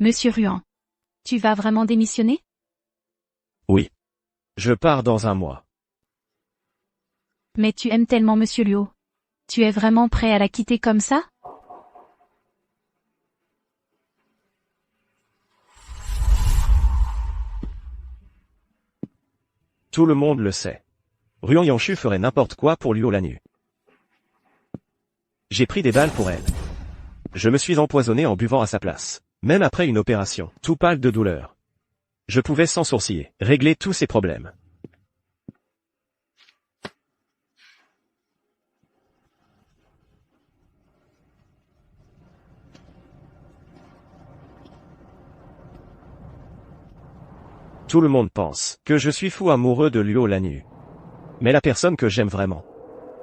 Monsieur Ruan. Tu vas vraiment démissionner? Oui. Je pars dans un mois. Mais tu aimes tellement Monsieur Luo. Tu es vraiment prêt à la quitter comme ça? Tout le monde le sait. Ruan Yanshu ferait n'importe quoi pour Luo Lanyu. J'ai pris des balles pour elle. Je me suis empoisonné en buvant à sa place. Même après une opération, tout pâle de douleur. Je pouvais sans sourciller régler tous ses problèmes. Tout le monde pense que je suis fou amoureux de Luo Lanyu. Mais la personne que j'aime vraiment,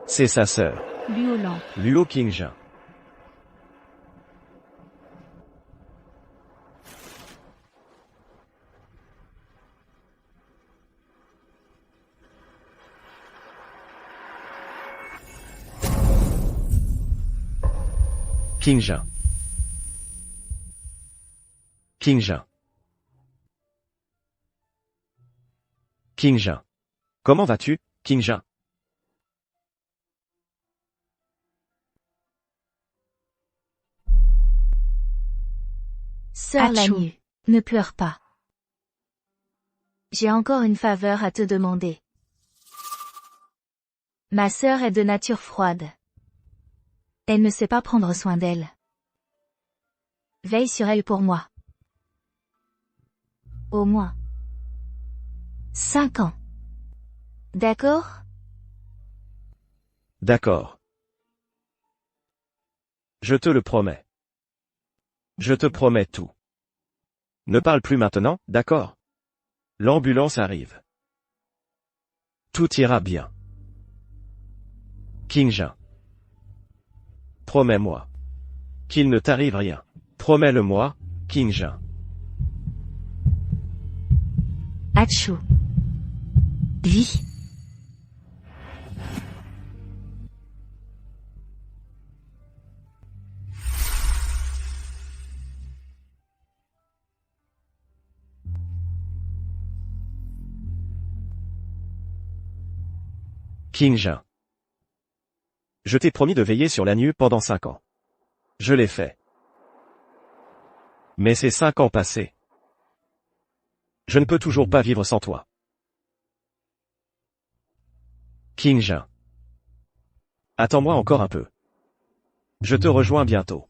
c'est sa sœur, Luo Lan. Luo Qingjun. Qingjun. Qingjun. Qingjun. Comment vas-tu, Qingjun? Sœur Achou. Lanyu, ne pleure pas. J'ai encore une faveur à te demander. Ma sœur est de nature froide. Elle ne sait pas prendre soin d'elle. Veille sur elle pour moi. Au moins 5 ans. D'accord? D'accord. Je te le promets. Je te promets tout. Ne parle plus maintenant, d'accord? L'ambulance arrive. Tout ira bien. Qingjun. Promets-moi. Qu'il ne t'arrive rien. Promets-le-moi, Qingjun. Achou. Vie. Qingjun. Je t'ai promis de veiller sur Lanyu pendant 5 ans. Je l'ai fait. Mais c'est 5 ans passés. Je ne peux toujours pas vivre sans toi. Qingjun. Attends-moi encore un peu. Je te rejoins bientôt.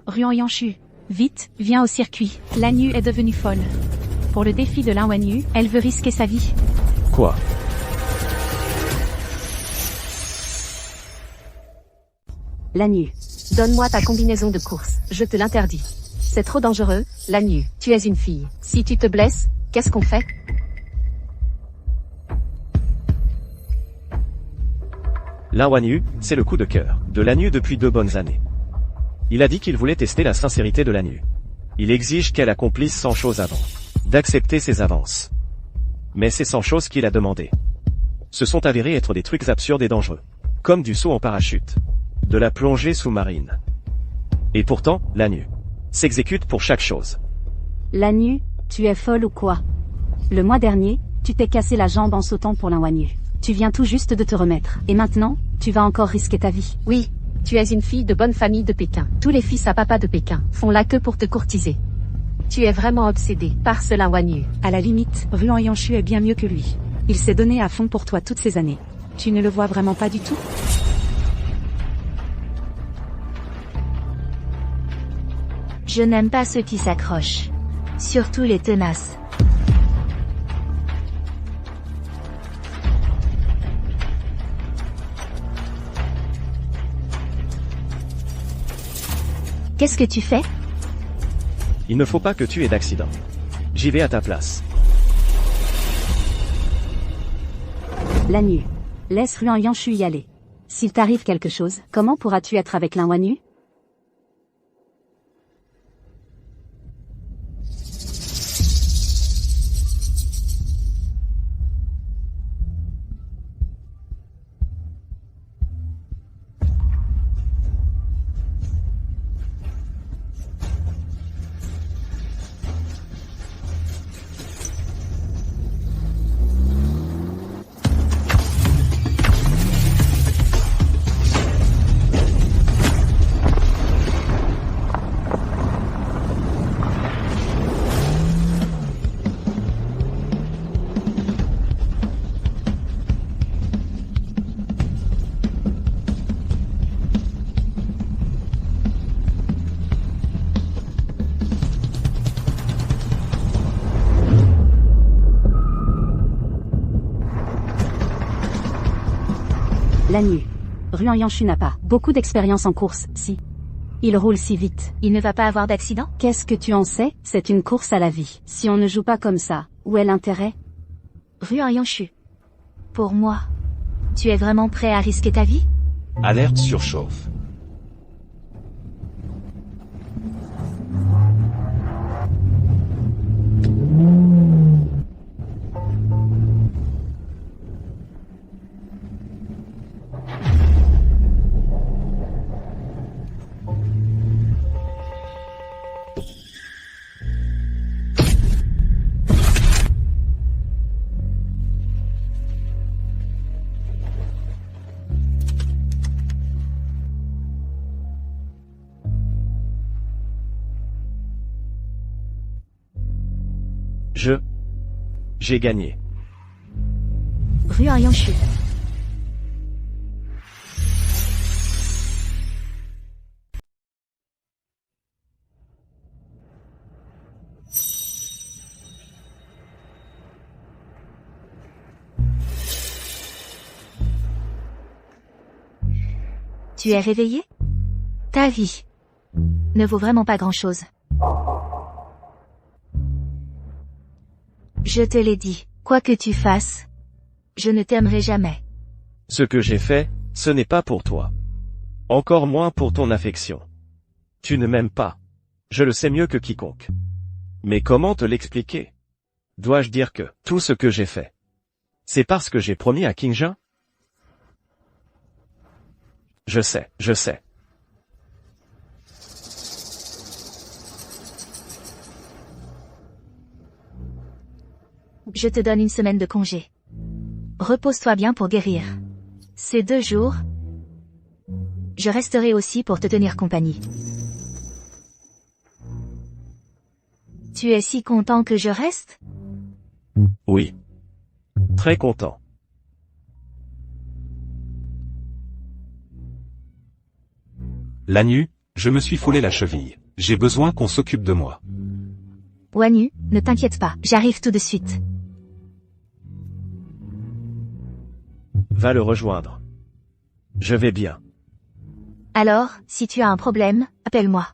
Ruan Yanshu. Vite, viens au circuit. Lanyu est devenue folle. Pour le défi de Lin Wanyu, elle veut risquer sa vie. Quoi? Lanyu. Donne-moi ta combinaison de course, je te l'interdis. C'est trop dangereux, Lanyu, tu es une fille. Si tu te blesses, qu'est-ce qu'on fait? Lin Wanyu, c'est le coup de cœur de Lanyu depuis 2 bonnes années. Il a dit qu'il voulait tester la sincérité de Lanyu. Il exige qu'elle accomplisse 100 choses avant d'accepter ses avances. Mais ces 100 choses qu'il a demandées se sont avérées être des trucs absurdes et dangereux. Comme du saut en parachute. De la plongée sous-marine. Et pourtant, Lanyu s'exécute pour chaque chose. Lanyu, tu es folle ou quoi? Le mois dernier, tu t'es cassé la jambe en sautant pour Lin Wanyu. Tu viens tout juste de te remettre. Et maintenant, tu vas encore risquer ta vie. Oui, tu es une fille de bonne famille de Pékin. Tous les fils à papa de Pékin font la queue pour te courtiser. Tu es vraiment obsédé par ce Lin Wanyu. À la limite, Ruan Yanshu est bien mieux que lui. Il s'est donné à fond pour toi toutes ces années. Tu ne le vois vraiment pas du tout? Je n'aime pas ceux qui s'accrochent. Surtout les tenaces. Qu'est-ce que tu fais? Il ne faut pas que tu aies d'accident. J'y vais à ta place. Lanyu. Laisse Ruan Yanshu y aller. S'il t'arrive quelque chose, comment pourras-tu être avec Lin Wanyu? Lanyu. Ruan Yanshu n'a pas beaucoup d'expérience en course, si. Il roule si vite. Il ne va pas avoir d'accident? Qu'est-ce que tu en sais? C'est une course à la vie. Si on ne joue pas comme ça, où est l'intérêt? Ruan Yanshu. Pour moi. Tu es vraiment prêt à risquer ta vie? Alerte surchauffe. J'ai gagné. Ruan Yanshu. Tu es réveillé? Ta vie ne vaut vraiment pas grand-chose. Je te l'ai dit, quoi que tu fasses, je ne t'aimerai jamais. Ce que j'ai fait, ce n'est pas pour toi. Encore moins pour ton affection. Tu ne m'aimes pas. Je le sais mieux que quiconque. Mais comment te l'expliquer? Dois-je dire que tout ce que j'ai fait, c'est parce que j'ai promis à Kingjin? Je sais. Je te donne une semaine de congé. Repose-toi bien pour guérir. Ces 2 jours, je resterai aussi pour te tenir compagnie. Tu es si content que je reste? Oui. Très content. Lanyu, je me suis foulé la cheville. J'ai besoin qu'on s'occupe de moi. Wanyu, ne t'inquiète pas, j'arrive tout de suite. Va le rejoindre. Je vais bien. Alors, si tu as un problème, appelle-moi.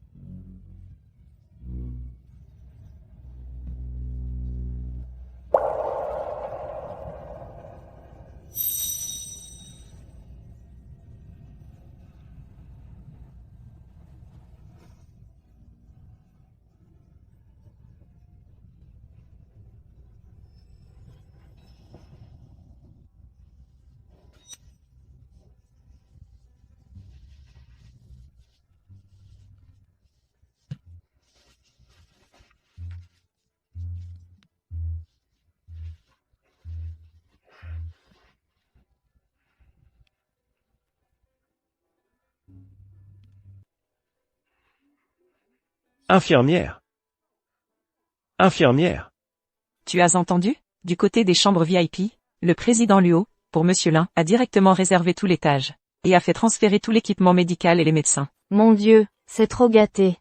Infirmière. Infirmière. Tu as entendu? Du côté des chambres VIP, le président Luo, pour Monsieur Lin, a directement réservé tout l'étage, et a fait transférer tout l'équipement médical et les médecins. Mon Dieu, c'est trop gâté.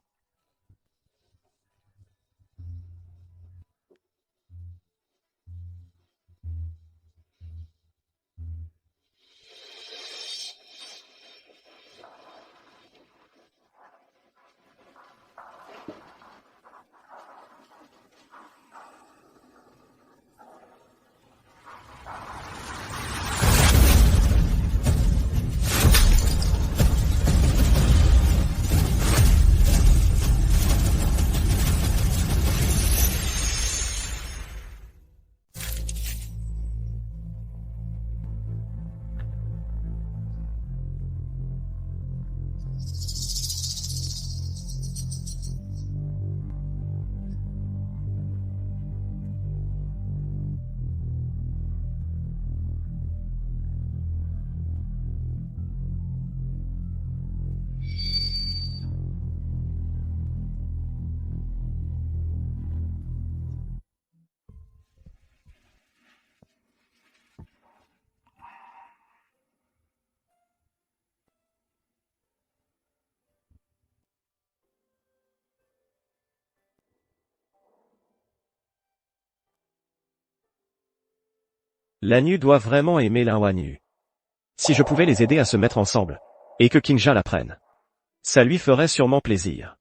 Lanyu doit vraiment aimer Lanwanyu. Si je pouvais les aider à se mettre ensemble, et que Qingja l'apprenne, ça lui ferait sûrement plaisir.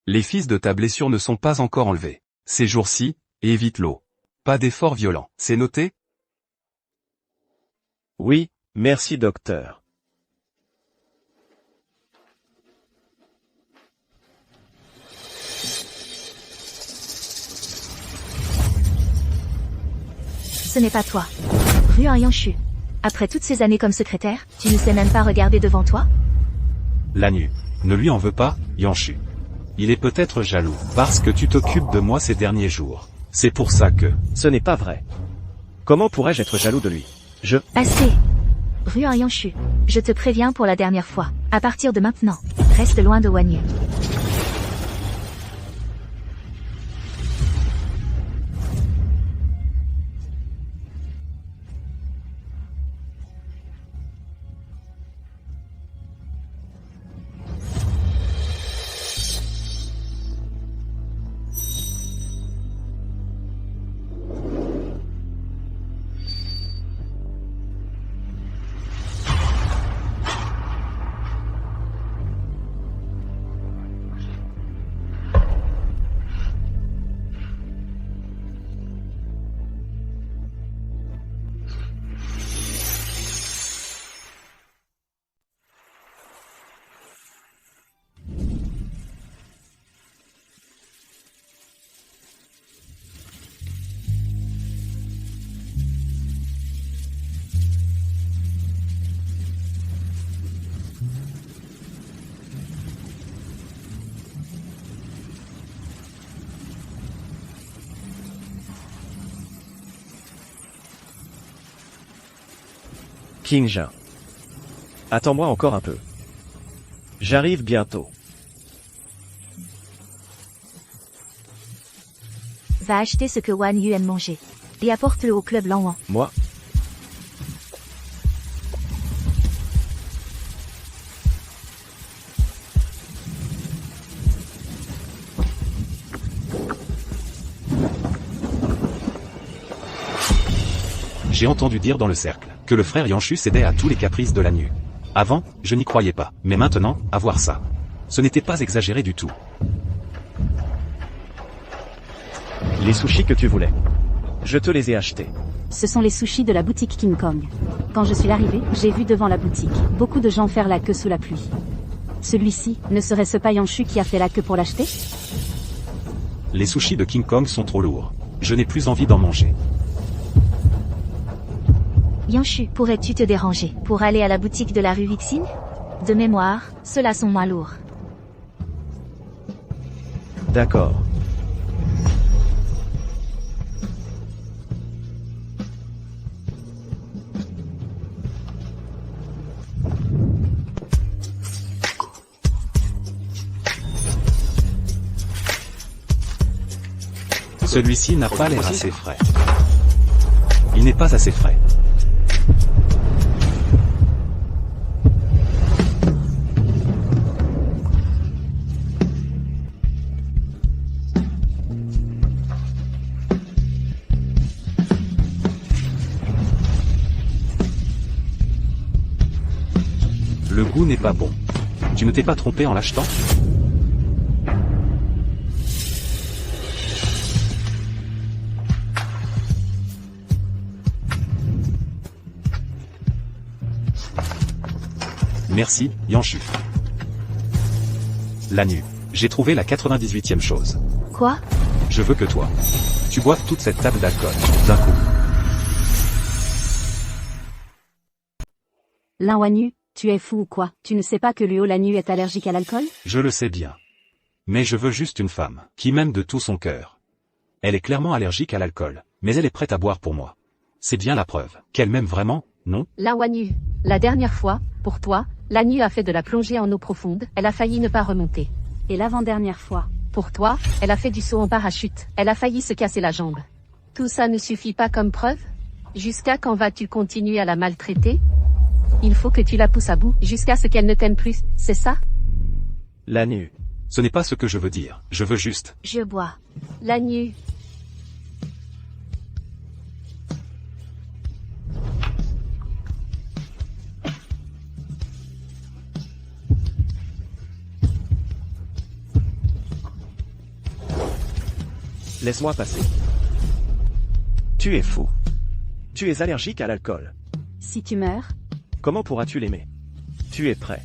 Les fils de ta blessure ne sont pas encore enlevés. Ces jours-ci, évite l'eau. Pas d'efforts violents. C'est noté? Oui, merci docteur. Ce n'est pas toi. Ruan Yanshu. Après toutes ces années comme secrétaire, tu ne sais même pas regarder devant toi? Lanyu. Ne lui en veux pas, Yanshu. Il est peut-être jaloux, parce que tu t'occupes de moi ces derniers jours. C'est pour ça que... Ce n'est pas vrai. Comment pourrais-je être jaloux de lui? Assez. Ruan Yanshu. Je te préviens pour la dernière fois. À partir de maintenant, reste loin de Wanyu. Qingja. Attends-moi encore un peu. J'arrive bientôt. Va acheter ce que Wanyu aime manger. Et apporte-le au club Lanwan. Moi? J'ai entendu dire dans le cercle que le frère Yanshu cédait à tous les caprices de Lanyu. Avant, je n'y croyais pas, mais maintenant, à voir ça, ce n'était pas exagéré du tout. Les sushis que tu voulais. Je te les ai achetés. Ce sont les sushis de la boutique King Kong. Quand je suis arrivé, j'ai vu devant la boutique beaucoup de gens faire la queue sous la pluie. Celui-ci, ne serait-ce pas Yanshu qui a fait la queue pour l'acheter? Les sushis de King Kong sont trop lourds. Je n'ai plus envie d'en manger. Yanshu, pourrais-tu te déranger pour aller à la boutique de la rue Vixine? De mémoire, ceux-là sont moins lourds. D'accord. Celui-ci n'a pas l'air assez frais. Il n'est pas assez frais. Le goût n'est pas bon. Tu ne t'es pas trompé en l'achetant? Merci, Yanshu. Lanyu. J'ai trouvé la 98e chose. Quoi? Je veux que toi, tu boives toute cette table d'alcool, d'un coup. Lin Wanyu, tu es fou ou quoi? Tu ne sais pas que Luo Lanyu est allergique à l'alcool? Je le sais bien. Mais je veux juste une femme, qui m'aime de tout son cœur. Elle est clairement allergique à l'alcool, mais elle est prête à boire pour moi. C'est bien la preuve qu'elle m'aime vraiment, non? Lin Wanyu, la dernière fois, pour toi, Lanyu a fait de la plongée en eau profonde, elle a failli ne pas remonter. Et l'avant-dernière fois? Pour toi, elle a fait du saut en parachute, elle a failli se casser la jambe. Tout ça ne suffit pas comme preuve? Jusqu'à quand vas-tu continuer à la maltraiter? Il faut que tu la pousses à bout, jusqu'à ce qu'elle ne t'aime plus, c'est ça? Lanyu. Ce n'est pas ce que je veux dire, je veux juste... Je bois. Lanyu, Laisse-moi passer. Tu es fou. Tu es allergique à l'alcool. Si tu meurs, Comment pourras-tu l'aimer? Tu es prêt.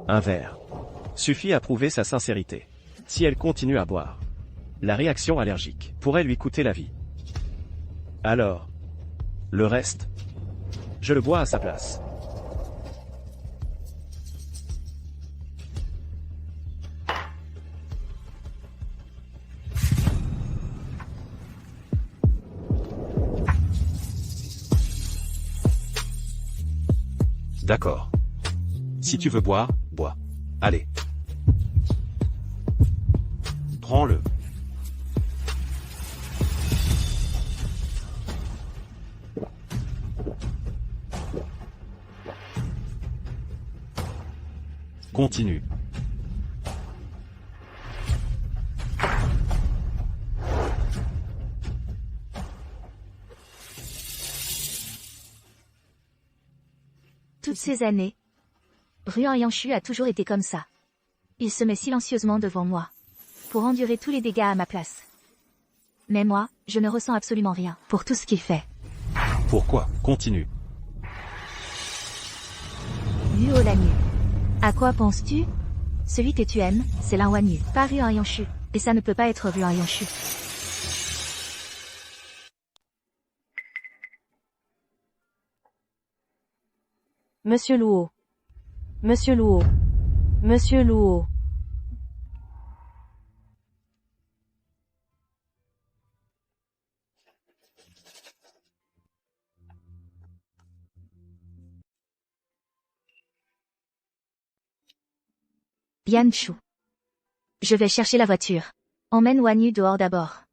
Un verre suffit à prouver sa sincérité. Si elle continue à boire, la réaction allergique pourrait lui coûter la vie. Alors, le reste, je le bois à sa place. D'accord. Si tu veux boire, bois. Allez. Prends-le. Continue. Toutes ces années, Ruan Yanshu a toujours été comme ça. Il se met silencieusement devant moi, pour endurer tous les dégâts à ma place. Mais moi, je ne ressens absolument rien pour tout ce qu'il fait. Pourquoi? Continue. Luo Lanyu. À quoi penses-tu? Celui que tu aimes, c'est Lin Wanyu, pas Ruan Yanshu. Et ça ne peut pas être Ruan Yanshu. Monsieur Luo. Monsieur Luo. Monsieur Luo. Yanshu. Je vais chercher la voiture. Emmène Wanyu dehors d'abord.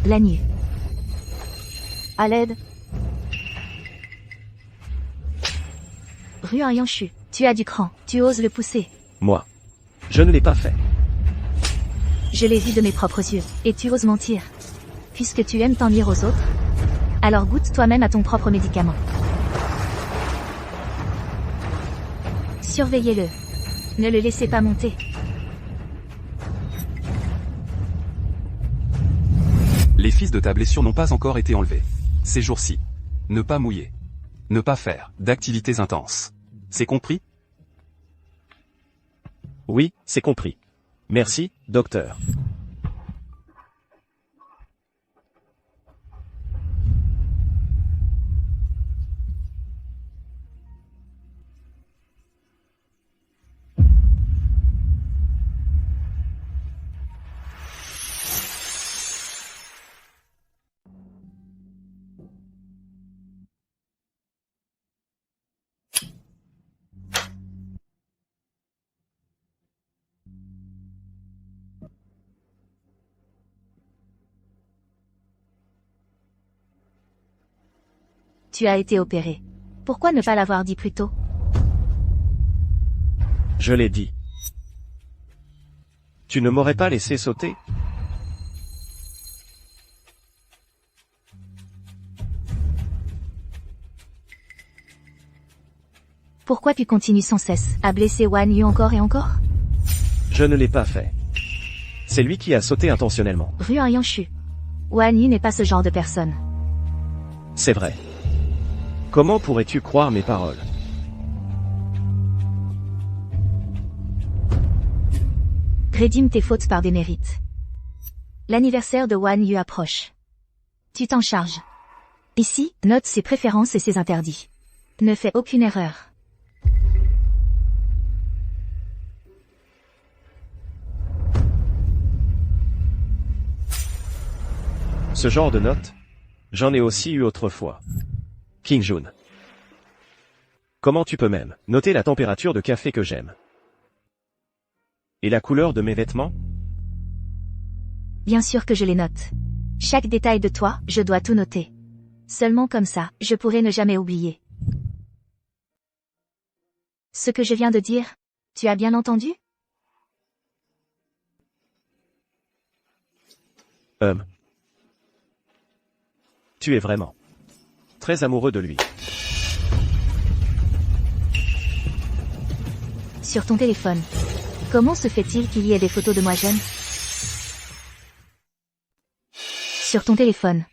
Lanyu. À l'aide. Ruan Yanshu, tu as du cran, tu oses le pousser. Moi, je ne l'ai pas fait. Je l'ai vu de mes propres yeux, et tu oses mentir. Puisque tu aimes t'en nuire aux autres, alors goûte toi-même à ton propre médicament. Surveillez-le. Ne le laissez pas monter. Les fils de ta blessure n'ont pas encore été enlevés. Ces jours-ci. Ne pas mouiller. Ne pas faire d'activités intenses. C'est compris? Oui, c'est compris. Merci, docteur. Tu as été opéré. Pourquoi ne pas l'avoir dit plus tôt? Je l'ai dit. Tu ne m'aurais pas laissé sauter? Pourquoi tu continues sans cesse à blesser Wanyu encore et encore? Je ne l'ai pas fait. C'est lui qui a sauté intentionnellement. Ruan Yanshu. Wanyu n'est pas ce genre de personne. C'est vrai. Comment pourrais-tu croire mes paroles? Rédime tes fautes par des mérites. L'anniversaire de Wanyu approche. Tu t'en charges. Ici, note ses préférences et ses interdits. Ne fais aucune erreur. Ce genre de notes, j'en ai aussi eu autrefois. King Jun. Comment tu peux même noter la température de café que j'aime? Et la couleur de mes vêtements? Bien sûr que je les note. Chaque détail de toi, je dois tout noter. Seulement comme ça, je pourrai ne jamais oublier. Ce que je viens de dire, tu as bien entendu? Tu es vraiment très amoureux de lui. Sur ton téléphone. Comment se fait-il qu'il y ait des photos de moi jeune? Sur ton téléphone.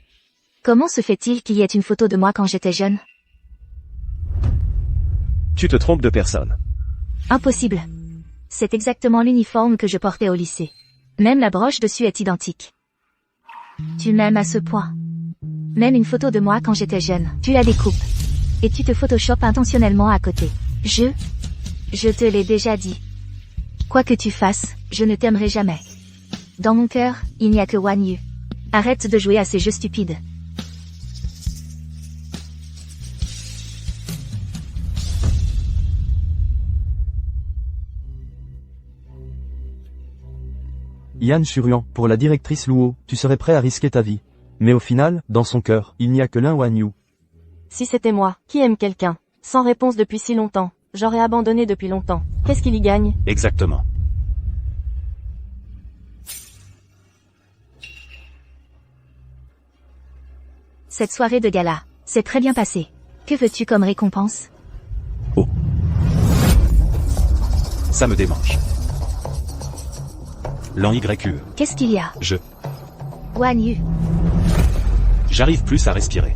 Comment se fait-il qu'il y ait une photo de moi quand j'étais jeune? Tu te trompes de personne. Impossible. C'est exactement l'uniforme que je portais au lycée. Même la broche dessus est identique. Tu m'aimes à ce point. Même une photo de moi quand j'étais jeune, tu la découpes. Et tu te photoshopes intentionnellement à côté. Je te l'ai déjà dit. Quoi que tu fasses, je ne t'aimerai jamais. Dans mon cœur, il n'y a que Wan Yu. Arrête de jouer à ces jeux stupides. Yan Shurian, pour la directrice Luo, tu serais prêt à risquer ta vie. Mais au final, dans son cœur, il n'y a que l'un Wan Yu. Si c'était moi, qui aime quelqu'un, sans réponse depuis si longtemps, j'aurais abandonné depuis longtemps. Qu'est-ce qu'il y gagne? Exactement. Cette soirée de gala, c'est très bien passé. Que veux-tu comme récompense? Oh. Ça me démange. L'en-YQE. Qu'est-ce qu'il y a? Wan Yu. J'arrive plus à respirer.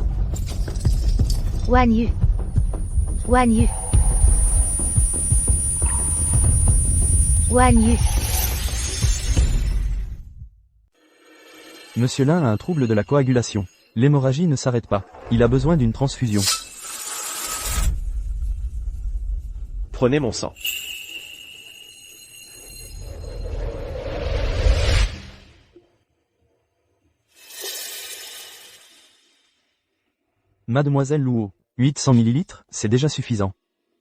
Wan Yu. Wan Yu. Wan Yu. Monsieur Lin a un trouble de la coagulation. L'hémorragie ne s'arrête pas. Il a besoin d'une transfusion. Prenez mon sang. Mademoiselle Luo, 800 ml, c'est déjà suffisant.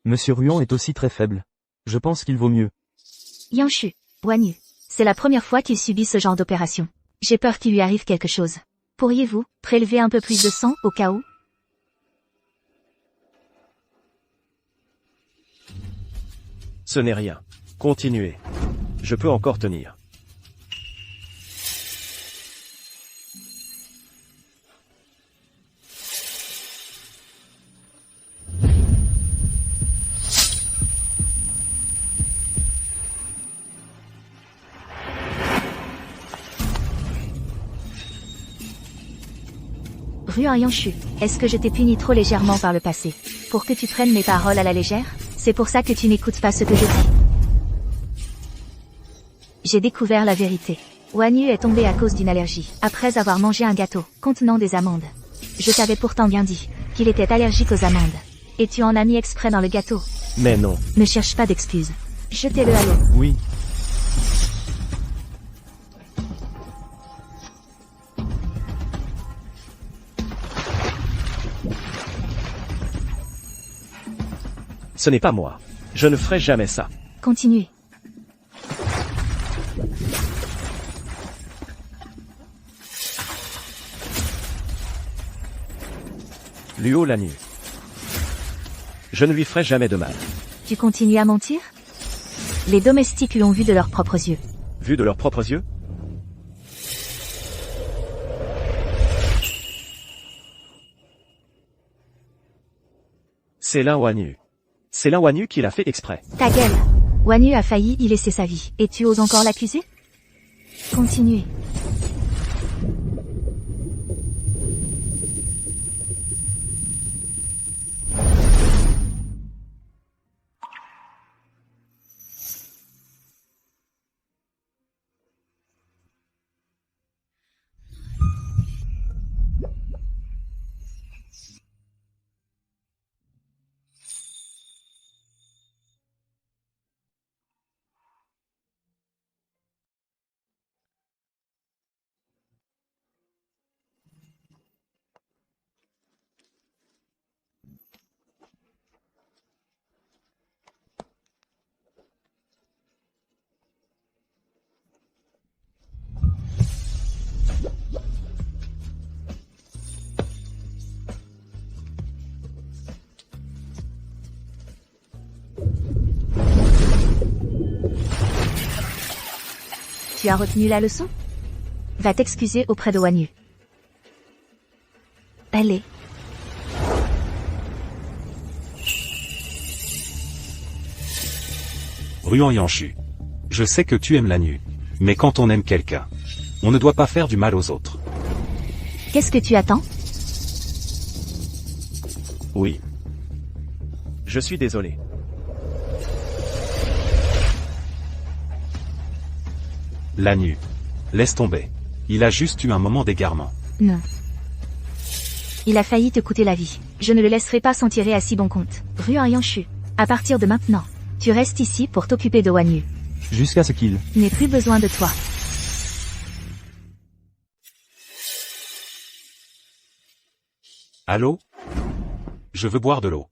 Monsieur Ruan est aussi très faible. Je pense qu'il vaut mieux. Yanshu. Wan Yu. C'est la première fois qu'il subit ce genre d'opération. J'ai peur qu'il lui arrive quelque chose. Pourriez-vous prélever un peu plus de sang au cas où? Ce n'est rien. Continuez. Je peux encore tenir. Ruan Yanshu, est-ce que je t'ai puni trop légèrement par le passé? Pour que tu prennes mes paroles à la légère? C'est pour ça que tu n'écoutes pas ce que je dis. J'ai découvert la vérité. Wan Yu est tombé à cause d'une allergie, après avoir mangé un gâteau contenant des amandes. Je t'avais pourtant bien dit qu'il était allergique aux amandes. Et tu en as mis exprès dans le gâteau. Mais non. Ne cherche pas d'excuses. Jetez-le à l'eau. Oui. Ce n'est pas moi. Je ne ferai jamais ça. Continuez. Luo la nuit. Je ne lui ferai jamais de mal. Tu continues à mentir? Les domestiques l'ont vu de leurs propres yeux. Vu de leurs propres yeux? C'est l'un Wan Yu. C'est l'un Wan Yu qui l'a fait exprès. Ta gueule. Wan Yu a failli y laisser sa vie. Et tu oses encore l'accuser? Continuez. Tu as retenu la leçon? Va t'excuser auprès de Wanyu. Allez. Ruan Yanshu. Je sais que tu aimes Lanyu. Mais quand on aime quelqu'un, on ne doit pas faire du mal aux autres. Qu'est-ce que tu attends? Oui. Je suis désolé. Lanyu. Laisse tomber. Il a juste eu un moment d'égarement. Non. Il a failli te coûter la vie. Je ne le laisserai pas s'en tirer à si bon compte. Ruan Yanshu. À partir de maintenant, tu restes ici pour t'occuper de Wanyu. Jusqu'à ce qu'il... N'ai plus besoin de toi. Allô? Je veux boire de l'eau.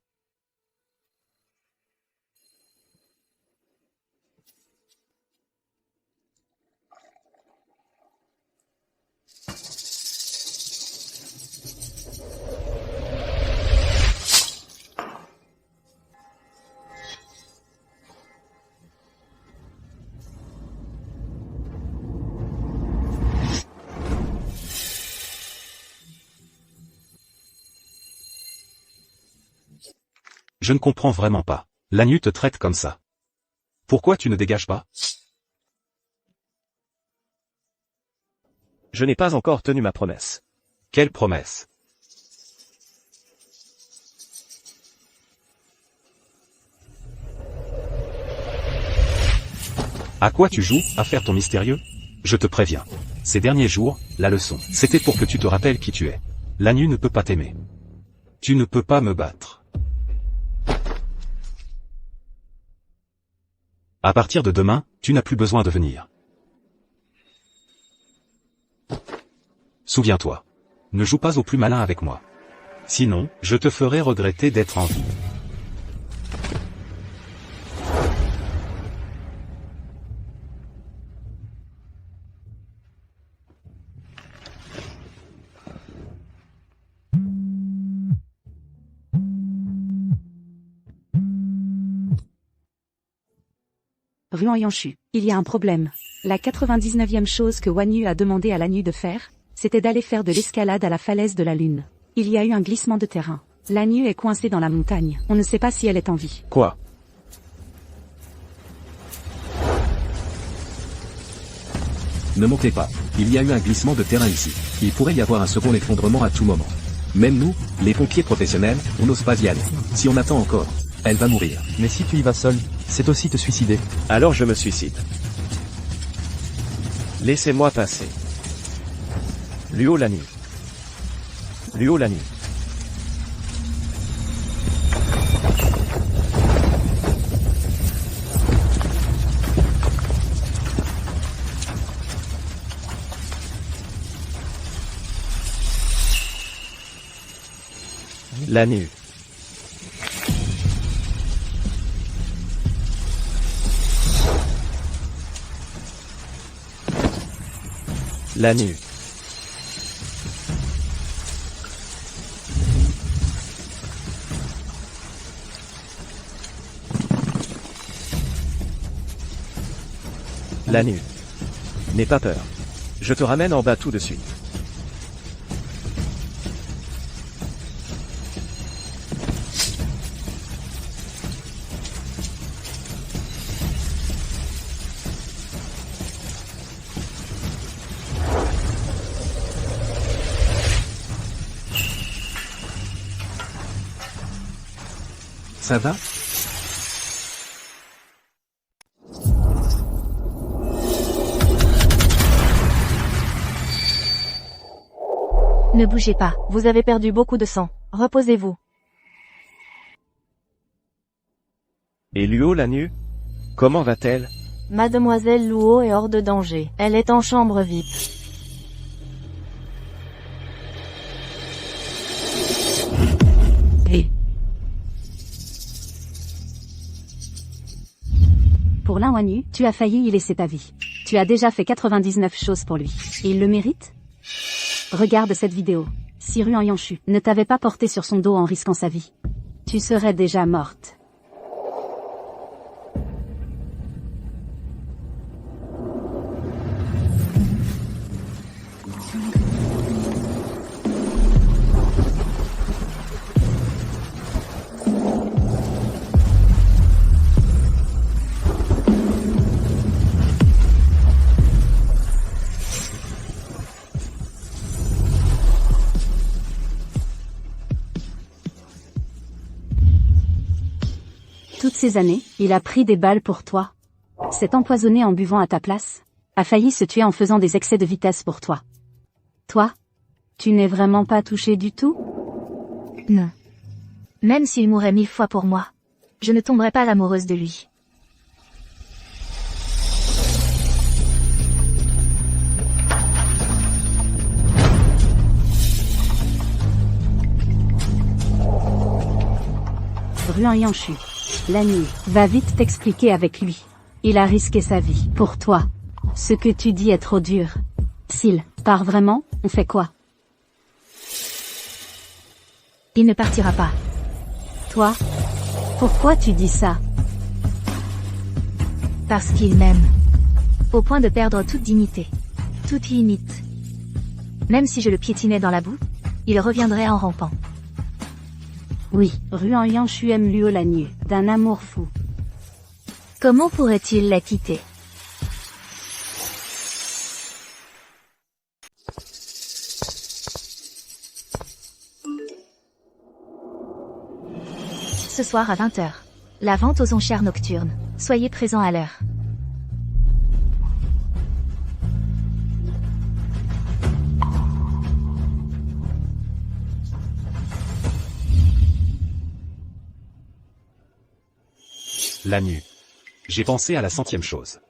Je ne comprends vraiment pas. Lanyu te traite comme ça. Pourquoi tu ne dégages pas? Je n'ai pas encore tenu ma promesse. Quelle promesse? À quoi tu joues, à faire ton mystérieux? Je te préviens. Ces derniers jours, la leçon, c'était pour que tu te rappelles qui tu es. Lanyu ne peut pas t'aimer. Tu ne peux pas me battre. À partir de demain, tu n'as plus besoin de venir. Souviens-toi. Ne joue pas au plus malin avec moi. Sinon, je te ferai regretter d'être en vie. Ruan Yanshu, il y a un problème. La 99e chose que Wanyu a demandé à Lanyu de faire, c'était d'aller faire de l'escalade à la falaise de la Lune. Il y a eu un glissement de terrain. Lanyu est coincée dans la montagne. On ne sait pas si elle est en vie. Quoi? Ne montez pas. Il y a eu un glissement de terrain ici. Il pourrait y avoir un second effondrement à tout moment. Même nous, les pompiers professionnels, on n'ose pas y aller. Si on attend encore, elle va mourir. Mais si tu y vas seul, c'est aussi te suicider. Alors je me suicide. Laissez-moi passer. Luo Lanyu. Luo Lanyu. Lanyu. Lanyu. Lanyu. N'aie pas peur. Je te ramène en bas tout de suite. Ça va? Ne bougez pas. Vous avez perdu beaucoup de sang. Reposez-vous. Et Luo Lanyu? Comment va-t-elle? Mademoiselle Luo est hors de danger. Elle est en chambre VIP. Et pour Lin Wanyu, tu as failli y laisser ta vie. Tu as déjà fait 99 choses pour lui. Et il le mérite? Regarde cette vidéo. Si Ruan Yanshu ne t'avait pas porté sur son dos en risquant sa vie, tu serais déjà morte. Toutes ces années, il a pris des balles pour toi. S'est empoisonné en buvant à ta place. A failli se tuer en faisant des excès de vitesse pour toi. Toi? Tu n'es vraiment pas touché du tout? Non. Même s'il mourait 1000 fois pour moi, je ne tomberais pas amoureuse de lui. Ruan Yanshu. La nuit, va vite t'expliquer avec lui. Il a risqué sa vie, pour toi. Ce que tu dis est trop dur. S'il part vraiment, on fait quoi? Il ne partira pas. Toi? Pourquoi tu dis ça? Parce qu'il m'aime. Au point de perdre toute dignité. Toute limite. Même si je le piétinais dans la boue, il reviendrait en rampant. Oui, Ruan Yanshu aime Luo Lanyu, d'un amour fou. Comment pourrait-il la quitter? Ce soir à 20h. La vente aux enchères nocturnes. Soyez présents à l'heure. Lanyu. J'ai pensé à la 100e chose.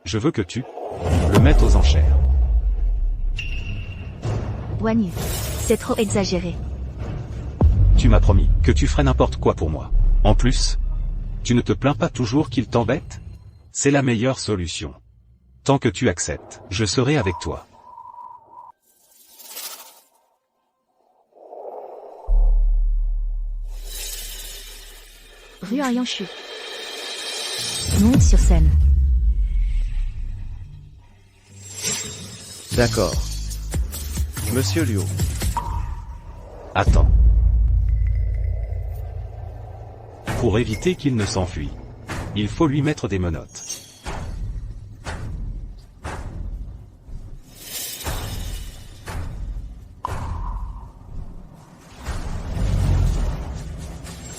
Je veux que tu le mettes aux enchères. Wanyu. C'est trop exagéré. Tu m'as promis que tu ferais n'importe quoi pour moi. En plus, tu ne te plains pas toujours qu'il t'embête? C'est la meilleure solution. Tant que tu acceptes, je serai avec toi. Ruan Yanshu. Monte sur scène. D'accord. Monsieur Luo. Attends. Pour éviter qu'il ne s'enfuit, il faut lui mettre des menottes.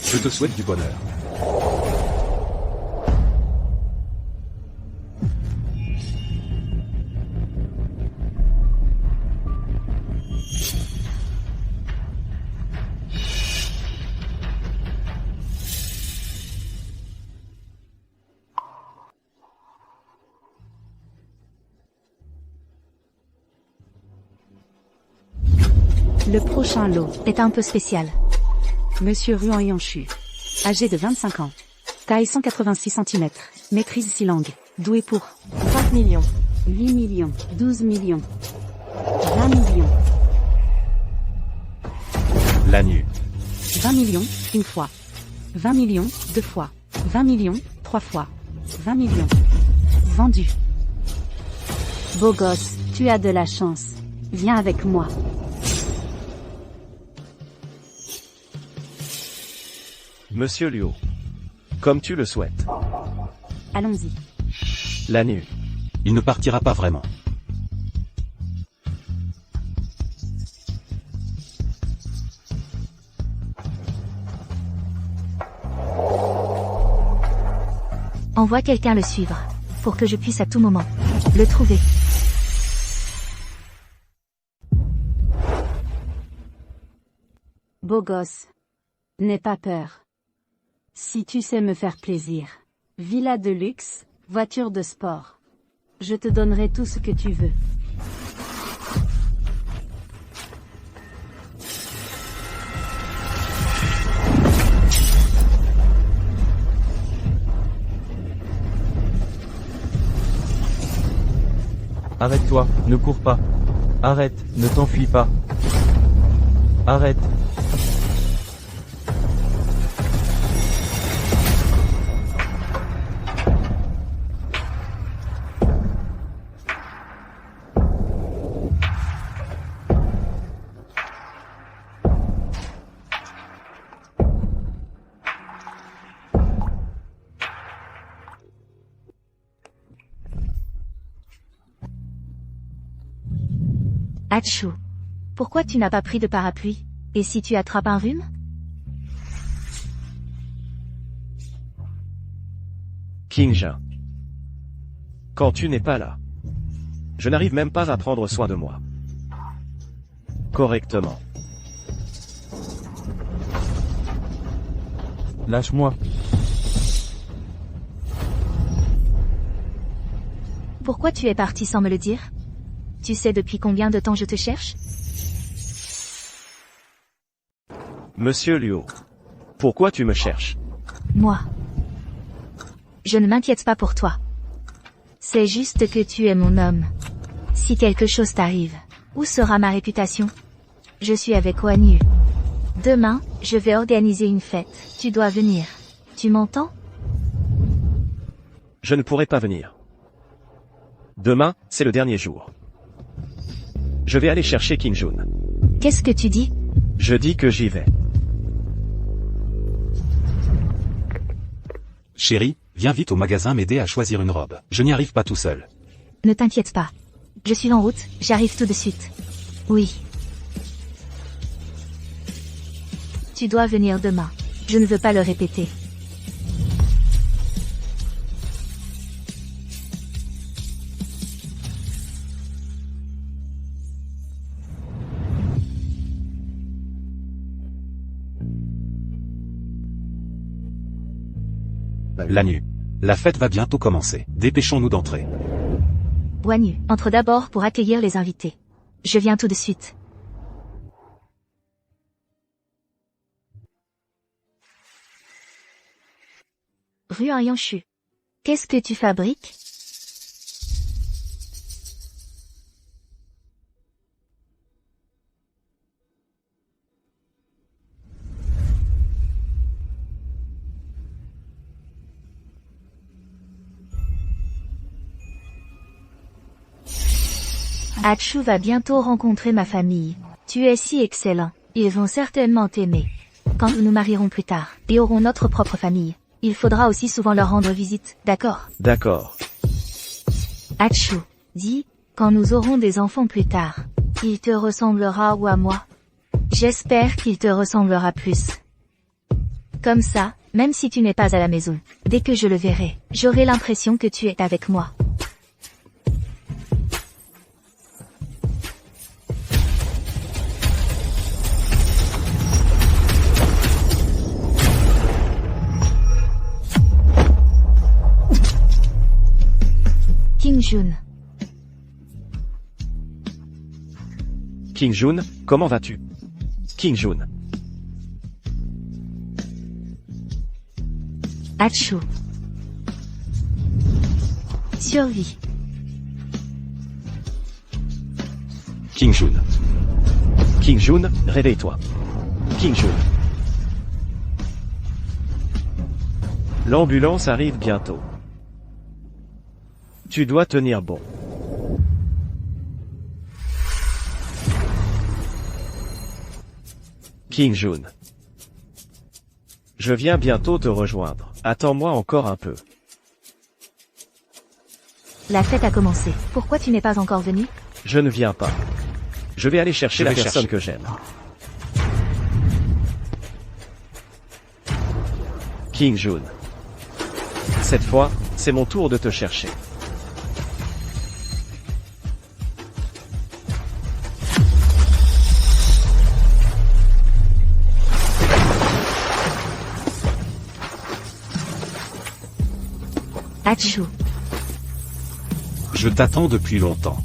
Je te souhaite du bonheur. Le prochain lot. Est un peu spécial. Monsieur Ruan Yanshu. Âgé de 25 ans. Taille 186 cm. Maîtrise 6 langues. Doué pour 5 millions. 8 millions. 12 millions. 20 millions. Lanyu. 20 millions, une fois. 20 millions, deux fois. 20 millions, trois fois. 20 millions. Vendu. Beau gosse, tu as de la chance. Viens avec moi. Monsieur Luo. Comme tu le souhaites. Allons-y. Lanyu. Il ne partira pas vraiment. Envoie quelqu'un le suivre. Pour que je puisse à tout moment le trouver. Beau gosse. N'aie pas peur. Si tu sais me faire plaisir. Villa de luxe, voiture de sport. Je te donnerai tout ce que tu veux. Arrête-toi, ne cours pas. Arrête, ne t'enfuis pas. Arrête. Hachu. Pourquoi tu n'as pas pris de parapluie? Et si tu attrapes un rhume? King Jin. Quand tu n'es pas là, je n'arrive même pas à prendre soin de moi correctement. Lâche-moi. Pourquoi tu es parti sans me le dire? Tu sais depuis combien de temps je te cherche? Monsieur Luo, pourquoi tu me cherches? Moi. Je ne m'inquiète pas pour toi. C'est juste que tu es mon homme. Si quelque chose t'arrive, où sera ma réputation? Je suis avec Guan Yu. Demain, je vais organiser une fête. Tu dois venir. Tu m'entends? Je ne pourrai pas venir. Demain, c'est le dernier jour. Je vais aller chercher King Jun. Qu'est-ce que tu dis? Je dis que j'y vais. Chérie, viens vite au magasin m'aider à choisir une robe. Je n'y arrive pas tout seul. Ne t'inquiète pas. Je suis en route, j'arrive tout de suite. Oui. Tu dois venir demain. Je ne veux pas le répéter. Lanyu. La fête va bientôt commencer. Dépêchons-nous d'entrer. Guan Yu, entre d'abord pour accueillir les invités. Je viens tout de suite. Ruan Yanshu. Qu'est-ce que tu fabriques? Hachu va bientôt rencontrer ma famille. Tu es si excellent. Ils vont certainement t'aimer. Quand nous nous marierons plus tard et aurons notre propre famille, il faudra aussi souvent leur rendre visite, d'accord? D'accord. Hachu, dis, quand nous aurons des enfants plus tard, il te ressemblera ou à moi? J'espère qu'il te ressemblera plus. Comme ça, même si tu n'es pas à la maison, dès que je le verrai, j'aurai l'impression que tu es avec moi. King Jun. King Jun, comment vas-tu? King Jun. Hachu. Survie. King Jun. King Jun, réveille-toi. King Jun. L'ambulance arrive bientôt. Tu dois tenir bon. King Jun. Je viens bientôt te rejoindre. Attends-moi encore un peu. La fête a commencé. Pourquoi tu n'es pas encore venu? Je ne viens pas. Je vais aller chercher la personne que j'aime. King Jun. Cette fois, c'est mon tour de te chercher. Hachu. Je t'attends depuis longtemps.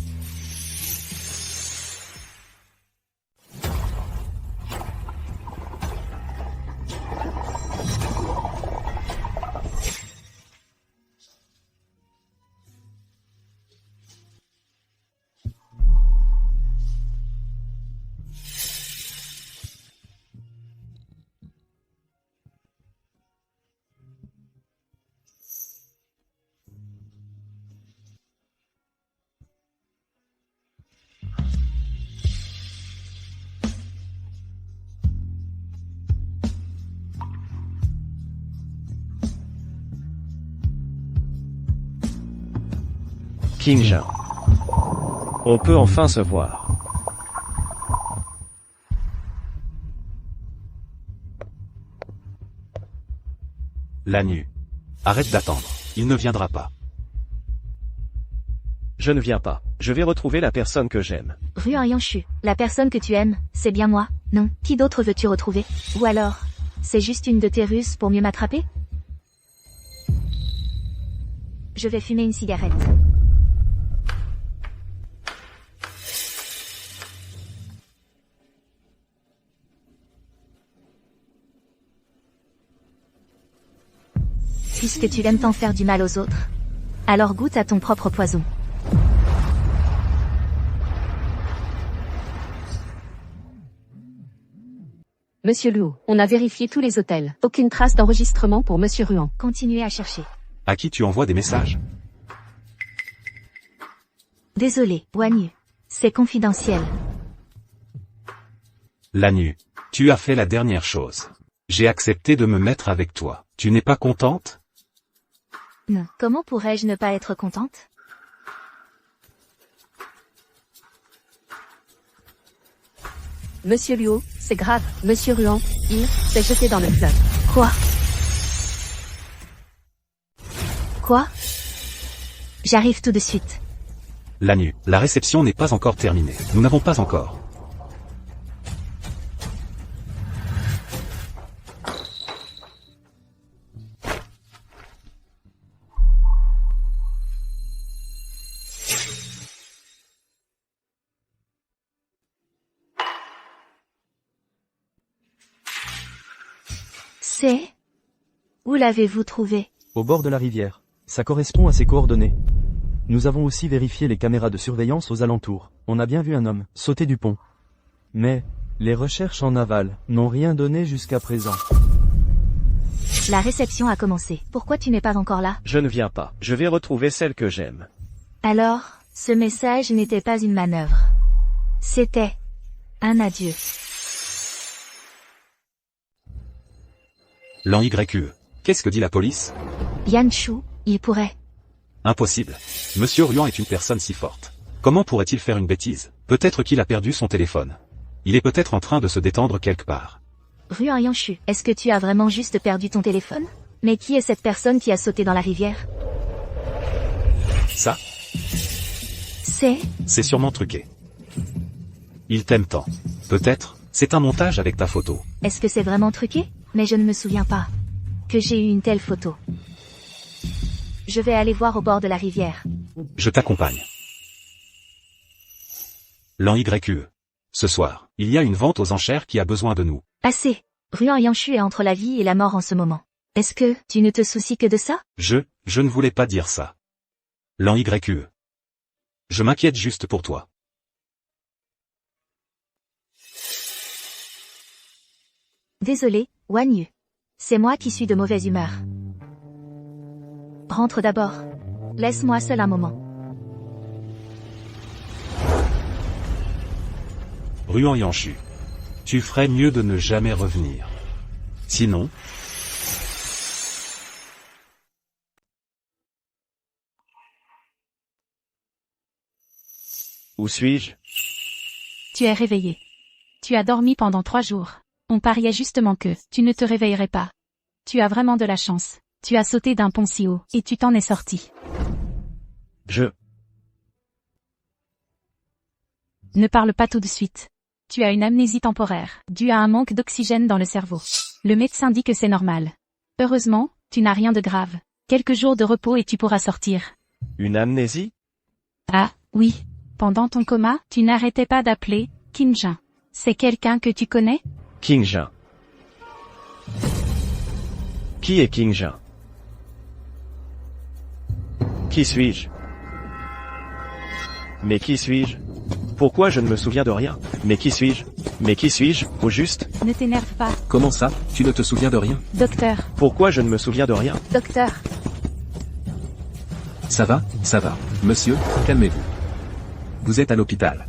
King Jin. On peut enfin se voir. Lanyu. Arrête d'attendre. il ne viendra pas. Je ne viens pas. Je vais retrouver la personne que j'aime. Ruan Yanshu, la personne que tu aimes, c'est bien moi, non? Qui d'autre veux-tu retrouver? Ou alors, c'est juste une de tes ruses pour mieux m'attraper? Je vais fumer une cigarette. Puisque tu aimes tant faire du mal aux autres, alors goûte à ton propre poison. Monsieur Luo, on a vérifié tous les hôtels. Aucune trace d'enregistrement pour Monsieur Ruan. Continuez à chercher. À qui tu envoies des messages? Désolé, Wanyu. C'est confidentiel. Lanyu, tu as fait la dernière chose. J'ai accepté de me mettre avec toi. Tu n'es pas contente? Non. Comment pourrais-je ne pas être contente? Monsieur Luo, c'est grave. Monsieur Ruan, il s'est jeté dans le fleuve. Quoi? Quoi? J'arrive tout de suite. Lanyu, la réception n'est pas encore terminée. Nous n'avons pas encore. C'est... Où l'avez-vous trouvé? Au bord de la rivière. Ça correspond à ses coordonnées. Nous avons aussi vérifié les caméras de surveillance aux alentours. On a bien vu un homme sauter du pont. Mais, les recherches en aval n'ont rien donné jusqu'à présent. La réception a commencé. Pourquoi tu n'es pas encore là? Je ne viens pas. Je vais retrouver celle que j'aime. Alors, ce message n'était pas une manœuvre. C'était... un adieu. Lan YQE. Qu'est-ce que dit la police? Yanshu, il pourrait... Impossible. Monsieur Ruan est une personne si forte. Comment pourrait-il faire une bêtise? Peut-être qu'il a perdu son téléphone. Il est peut-être en train de se détendre quelque part. Ruan Yanshu, est-ce que tu as vraiment juste perdu ton téléphone? Mais qui est cette personne qui a sauté dans la rivière? Ça, C'est sûrement truqué. Il t'aime tant. Peut-être, c'est un montage avec ta photo. Est-ce que c'est vraiment truqué? Mais je ne me souviens pas que j'ai eu une telle photo. Je vais aller voir au bord de la rivière. Je t'accompagne. Lan YQE. Ce soir, il y a une vente aux enchères qui a besoin de nous. Assez. Ruan Yanshu est entre la vie et la mort en ce moment. Est-ce que tu ne te soucies que de ça? Je ne voulais pas dire ça. Lan YQE. Je m'inquiète juste pour toi. Désolé, Wanyu. C'est moi qui suis de mauvaise humeur. Rentre d'abord. Laisse-moi seul un moment. Ruan Yanshu. Tu ferais mieux de ne jamais revenir. Sinon... Où suis-je? Tu es réveillé. Tu as dormi pendant 3 jours. On pariait justement que tu ne te réveillerais pas. Tu as vraiment de la chance. Tu as sauté d'un pont si haut, et tu t'en es sorti. Ne parle pas tout de suite. Tu as une amnésie temporaire, due à un manque d'oxygène dans le cerveau. Le médecin dit que c'est normal. Heureusement, tu n'as rien de grave. Quelques jours de repos et tu pourras sortir. Une amnésie? Ah, oui. Pendant ton coma, tu n'arrêtais pas d'appeler Kinjin. C'est quelqu'un que tu connais? Kingjin. Qui est Kingjin? Qui suis-je? Mais qui suis-je? Pourquoi je ne me souviens de rien? Mais qui suis-je? Mais qui suis-je, au juste? Ne t'énerve pas, Comment ça, tu ne te souviens de rien? docteur. Pourquoi je ne me souviens de rien? Docteur, Ça va, monsieur, calmez-vous. Vous êtes à l'hôpital.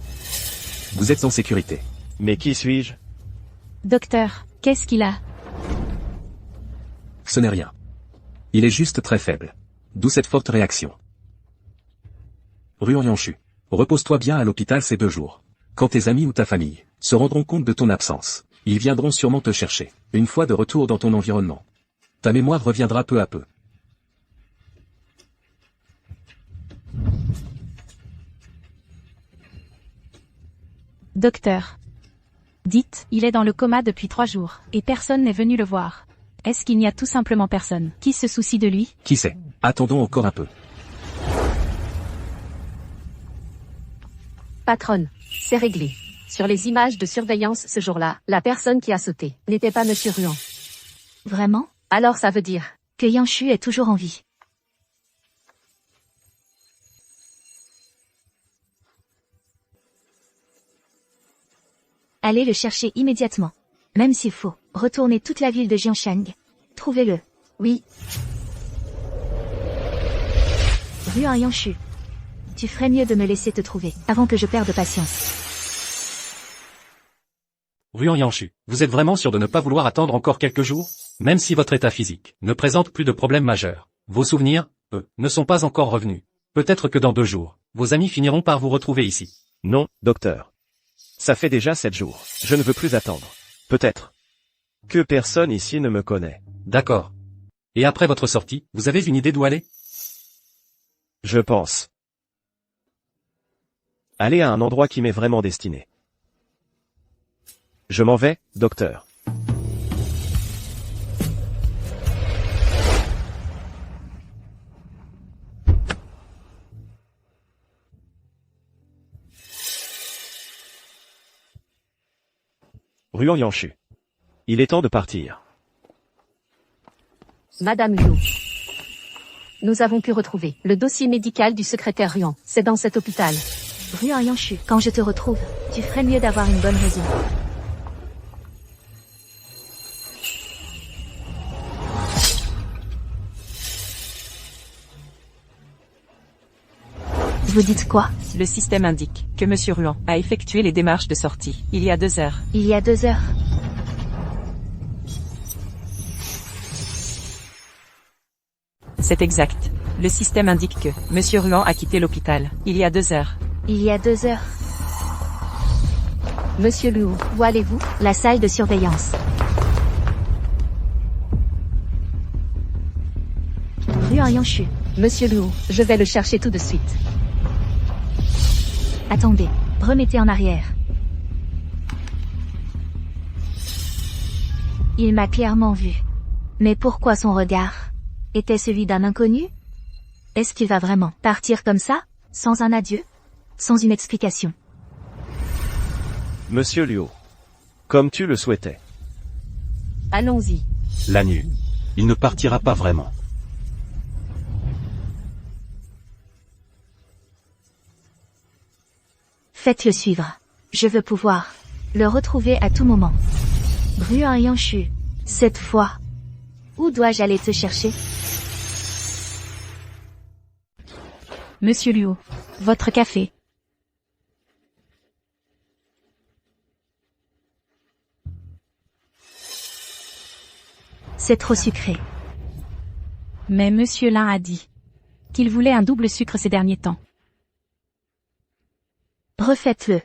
Vous êtes en sécurité. Mais qui suis-je? Docteur, qu'est-ce qu'il a? Ce n'est rien. Il est juste très faible. D'où cette forte réaction. Ruan Yanshu. Repose-toi bien à l'hôpital ces 2 jours. Quand tes amis ou ta famille se rendront compte de ton absence, ils viendront sûrement te chercher, une fois de retour dans ton environnement. Ta mémoire reviendra peu à peu. Docteur. Dites, il est dans le coma depuis 3 jours, et personne n'est venu le voir. Est-ce qu'il n'y a tout simplement personne qui se soucie de lui? Qui sait? Attendons encore un peu. Patronne, c'est réglé. Sur les images de surveillance ce jour-là, la personne qui a sauté n'était pas Monsieur Ruan. Vraiment? Alors ça veut dire Que Yanshu est toujours en vie. Allez le chercher immédiatement. Même s'il faut, retournez toute la ville de Jianshang. Trouvez-le. oui. Ruan Yanshu. Tu ferais mieux de me laisser te trouver, avant que je perde patience. Ruan Yanshu, vous êtes vraiment sûr de ne pas vouloir attendre encore quelques jours? Même si votre état physique ne présente plus de problèmes majeurs, vos souvenirs, eux, ne sont pas encore revenus. Peut-être que dans 2 jours, vos amis finiront par vous retrouver ici. Non, docteur. Ça fait déjà 7 jours. Je ne veux plus attendre. Peut-être que personne ici ne me connaît. D'accord. Et après votre sortie, vous avez une idée d'où aller? Je pense aller à un endroit qui m'est vraiment destiné. Je m'en vais, docteur. Ruan Yanshu. Il est temps de partir. Madame Liu. Nous avons pu retrouver le dossier médical du secrétaire Ruan. C'est dans cet hôpital. Ruan Yanshu, quand je te retrouve, tu ferais mieux d'avoir une bonne raison. Vous dites quoi? Le système indique que Monsieur Ruan a effectué les démarches de sortie il y a 2 heures. Il y a 2 heures. C'est exact. Le système indique que Monsieur Ruan a quitté l'hôpital il y a 2 heures. Il y a 2 heures. Monsieur Liu, où allez-vous? La salle de surveillance. Ruan Yanshu. Monsieur Liu, je vais le chercher tout de suite. Attendez, remettez en arrière. Il m'a clairement vu. Mais pourquoi son regard était celui d'un inconnu? Est-ce qu'il va vraiment partir comme ça, sans un adieu, sans une explication? Monsieur Liu. Comme tu le souhaitais. Allons-y. Lanyu. Il ne partira pas vraiment. Faites-le suivre. Je veux pouvoir le retrouver à tout moment. Ruan Yanshu. Cette fois. Où dois-je aller te chercher? Monsieur Liu. Votre café. C'est trop sucré. Mais Monsieur Lin a dit qu'il voulait un double sucre ces derniers temps. Refaites-le.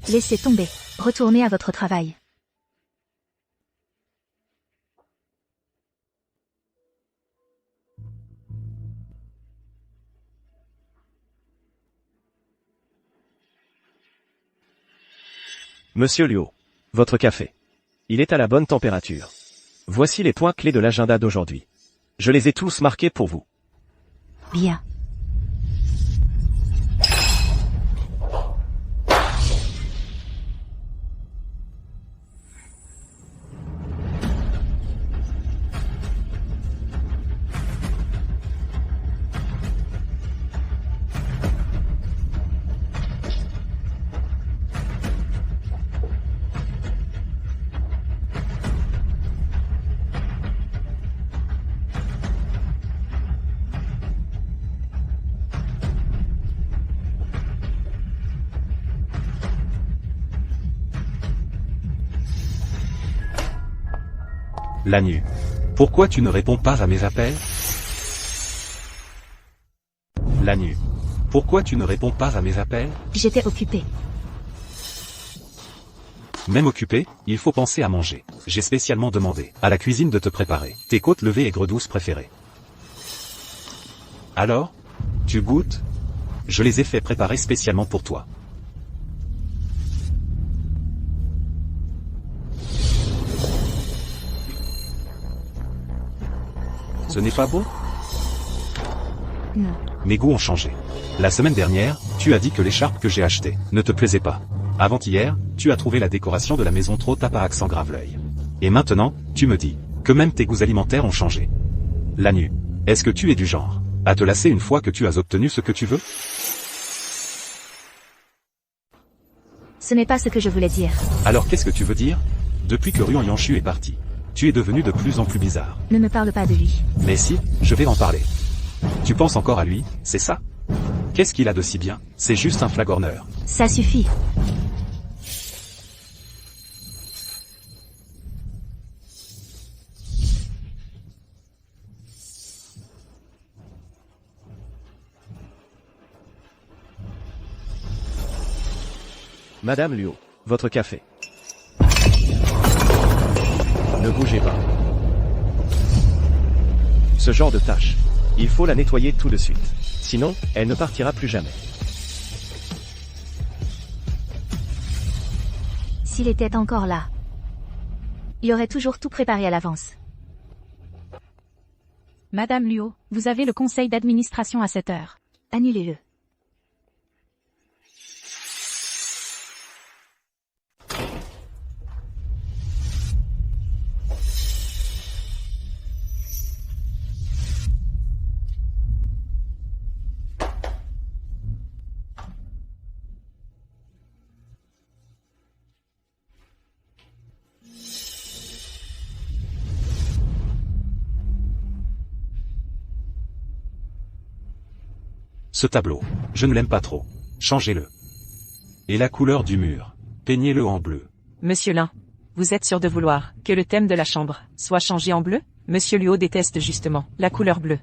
Laissez tomber. Retournez à votre travail. Monsieur Liu. Votre café. Il est à la bonne température. Voici les points clés de l'agenda d'aujourd'hui. Je les ai tous marqués pour vous. Bien. Lanyu. Pourquoi tu ne réponds pas à mes appels? Lanyu. Pourquoi tu ne réponds pas à mes appels? J'étais occupée. Même occupé, il faut penser à manger. J'ai spécialement demandé à la cuisine de te préparer tes côtes levées aigres douces préférées. Alors? Tu goûtes? Je les ai fait préparer spécialement pour toi. Ce n'est pas beau? Non. Mes goûts ont changé. La semaine dernière, tu as dit que l'écharpe que j'ai achetée ne te plaisait pas. Avant-hier, tu as trouvé la décoration de la maison trop tape à accent grave l'œil. Et maintenant, tu me dis que même tes goûts alimentaires ont changé. Lanue, est-ce que tu es du genre à te lasser une fois que tu as obtenu ce que tu veux? Ce n'est pas ce que je voulais dire. Alors qu'est-ce que tu veux dire? Depuis que Ruan Yanshu est parti, tu es devenu de plus en plus bizarre. Ne me parle pas de lui. Mais si, je vais en parler. Tu penses encore à lui, c'est ça? Qu'est-ce qu'il a de si bien? C'est juste un flagorneur. Ça suffit. Madame Luo, votre café. Ne bougez pas. Ce genre de tâche, il faut la nettoyer tout de suite. Sinon, elle ne partira plus jamais. S'il était encore là, il aurait toujours tout préparé à l'avance. Madame Luo, vous avez le conseil d'administration à 7 heures. Annulez-le. Ce tableau, je ne l'aime pas trop. Changez-le. Et la couleur du mur, peignez-le en bleu. Monsieur Lin, vous êtes sûr de vouloir que le thème de la chambre soit changé en bleu? Monsieur Luo déteste justement la couleur bleue.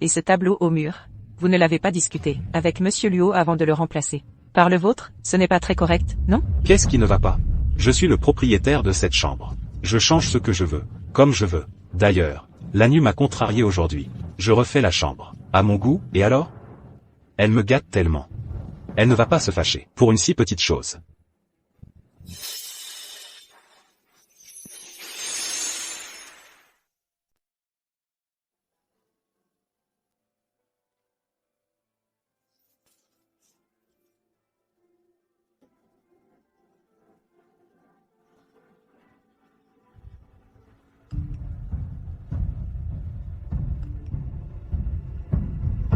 Et ce tableau au mur, vous ne l'avez pas discuté avec Monsieur Luo avant de le remplacer par le vôtre? Ce n'est pas très correct, non? Qu'est-ce qui ne va pas? Je suis le propriétaire de cette chambre. Je change ce que je veux, comme je veux. D'ailleurs, Lanue m'a contrarié aujourd'hui. Je refais la chambre. À mon goût, et alors? Elle me gâte tellement. Elle ne va pas se fâcher pour une si petite chose.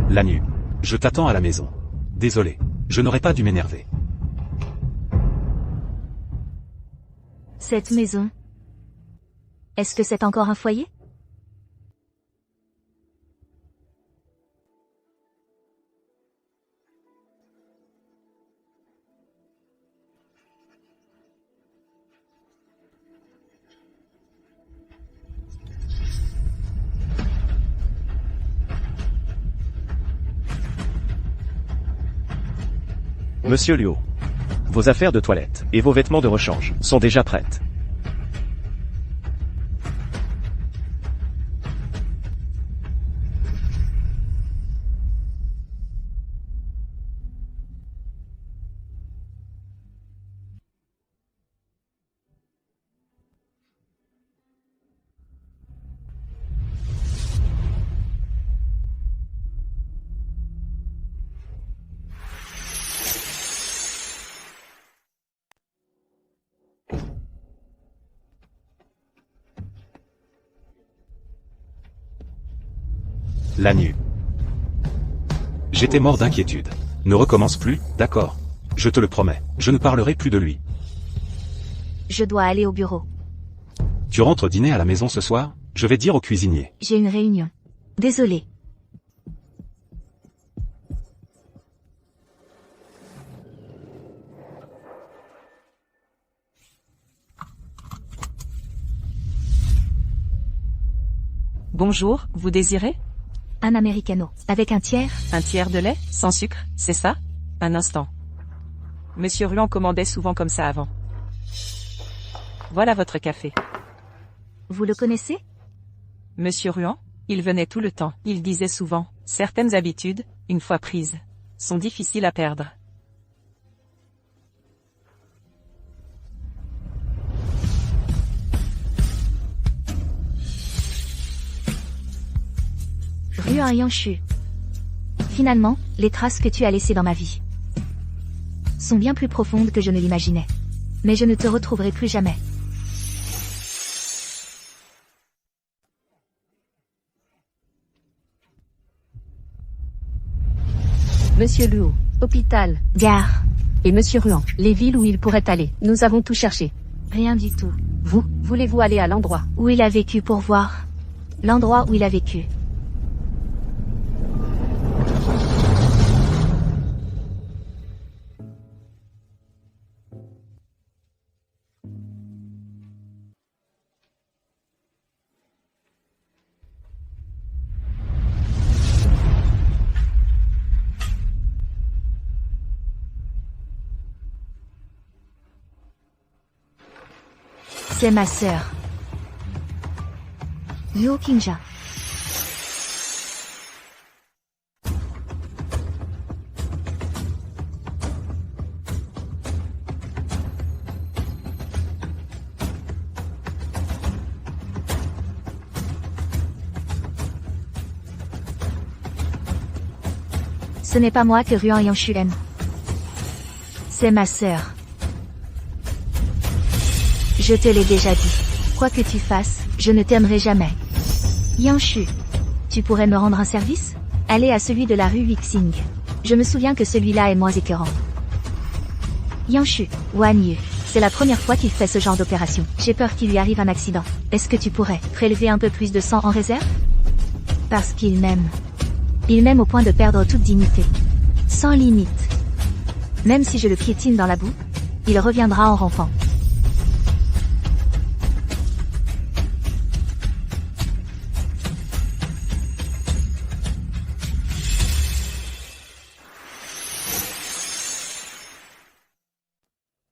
Lanue, je t'attends à la maison. Désolé, je n'aurais pas dû m'énerver. Cette maison, est-ce que c'est encore un foyer? Monsieur Luo, vos affaires de toilette et vos vêtements de rechange sont déjà prêtes. Lanue. J'étais mort d'inquiétude. Ne recommence plus, d'accord? Je te le promets, je ne parlerai plus de lui. Je dois aller au bureau. Tu rentres dîner à la maison ce soir? Je vais dire au cuisinier. J'ai une réunion. Désolée. Bonjour, vous désirez? Un americano. Avec un tiers? Un tiers de lait, sans sucre, c'est ça? Un instant. Monsieur Ruan commandait souvent comme ça avant. Voilà votre café. Vous le connaissez? Monsieur Ruan, il venait tout le temps. Il disait souvent, certaines habitudes, une fois prises, sont difficiles à perdre. Ruan Yanshu. Finalement, les traces que tu as laissées dans ma vie sont bien plus profondes que je ne l'imaginais. Mais je ne te retrouverai plus jamais. Monsieur Luo, hôpital, Gare. et Monsieur Ruan, les villes où il pourrait aller. Nous avons tout cherché. Rien du tout. Vous, voulez-vous aller à l'endroit Où il a vécu pour voir. L'endroit où il a vécu. C'est ma sœur. Luo Qingja. Ce n'est pas moi que Ruan Yanshu aime. C'est ma sœur. Je te l'ai déjà dit. Quoi que tu fasses, je ne t'aimerai jamais. Yanshu, tu pourrais me rendre un service? Aller à celui de la rue Wixing. Je me souviens que celui-là est moins écœurant. Yanshu, Wan Yu, c'est la première fois qu'il fait ce genre d'opération. J'ai peur qu'il lui arrive un accident. Est-ce que tu pourrais prélever un peu plus de sang en réserve? Parce qu'il m'aime. Il m'aime au point de perdre toute dignité. Sans limite. Même si je le piétine dans la boue, il reviendra en rampant.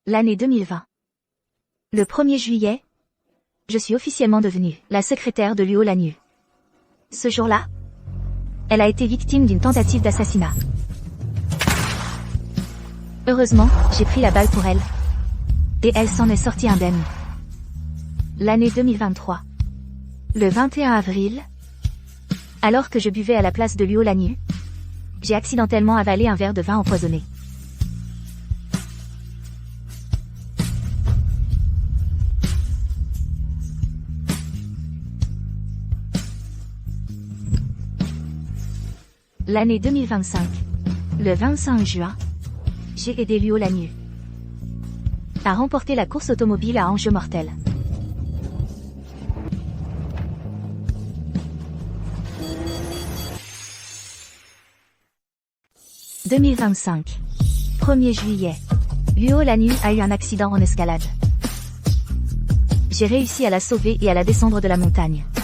L'année 2020. Le 1er juillet, je suis officiellement devenue la secrétaire de Luo Lanyu. Ce jour-là, elle a été victime d'une tentative d'assassinat. Heureusement, j'ai pris la balle pour elle. Et elle s'en est sortie indemne. L'année 2023. Le 21 avril, alors que je buvais à la place de Luo Lanyu, j'ai accidentellement avalé un verre de vin empoisonné. L'année 2025. Le 25 juin, j'ai aidé Luo Lanyu à remporter la course automobile à enjeu mortel. « 2025. 1er juillet. Luo Lanyu a eu un accident en escalade. J'ai réussi à la sauver et à la descendre de la montagne. «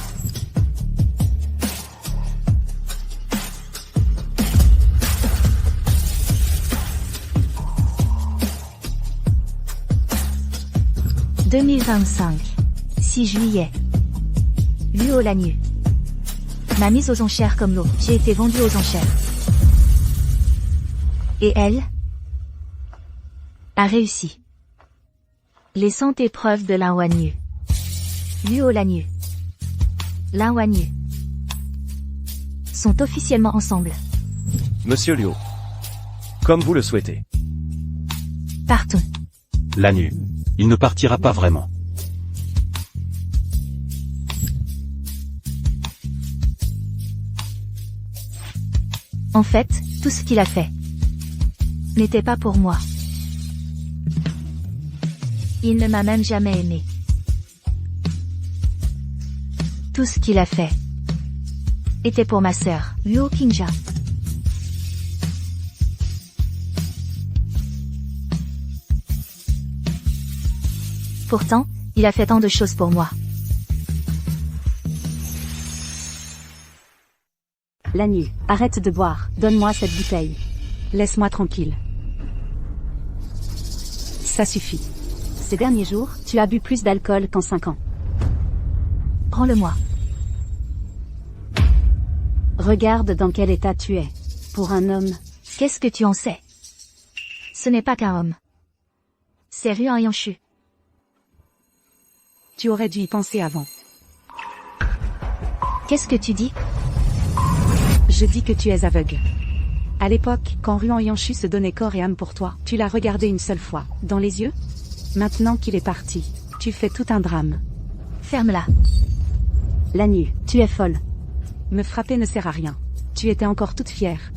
2025. 6 juillet. Luo Lanyu m'a mise aux enchères comme l'eau. J'ai été vendue aux enchères. Et elle a réussi. Les 100 épreuves de Lin Wanyu. Luo Lanyu. Lin Wanyu sont officiellement ensemble. Monsieur Luo. Comme vous le souhaitez. Partons. Lanyu. Il ne partira pas vraiment. En fait, tout ce qu'il a fait n'était pas pour moi. Il ne m'a même jamais aimé. Tout ce qu'il a fait était pour ma sœur, Luo Qingja. Pourtant, il a fait tant de choses pour moi. Lanyu, arrête de boire, donne-moi cette bouteille. Laisse-moi tranquille. Ça suffit. Ces derniers jours, tu as bu plus d'alcool qu'en 5 ans. Prends-le-moi. Regarde dans quel état tu es. Pour un homme. Qu'est-ce que tu en sais? Ce n'est pas qu'un homme. C'est Ruan Yanshu. Tu aurais dû y penser avant. Qu'est-ce que tu dis? Je dis que tu es aveugle. À l'époque, quand Ruan Yanshu se donnait corps et âme pour toi, tu l'as regardé une seule fois, dans les yeux? Maintenant qu'il est parti, tu fais tout un drame. Ferme-la. Lanyu, tu es folle. Me frapper ne sert à rien. Tu étais encore toute fière.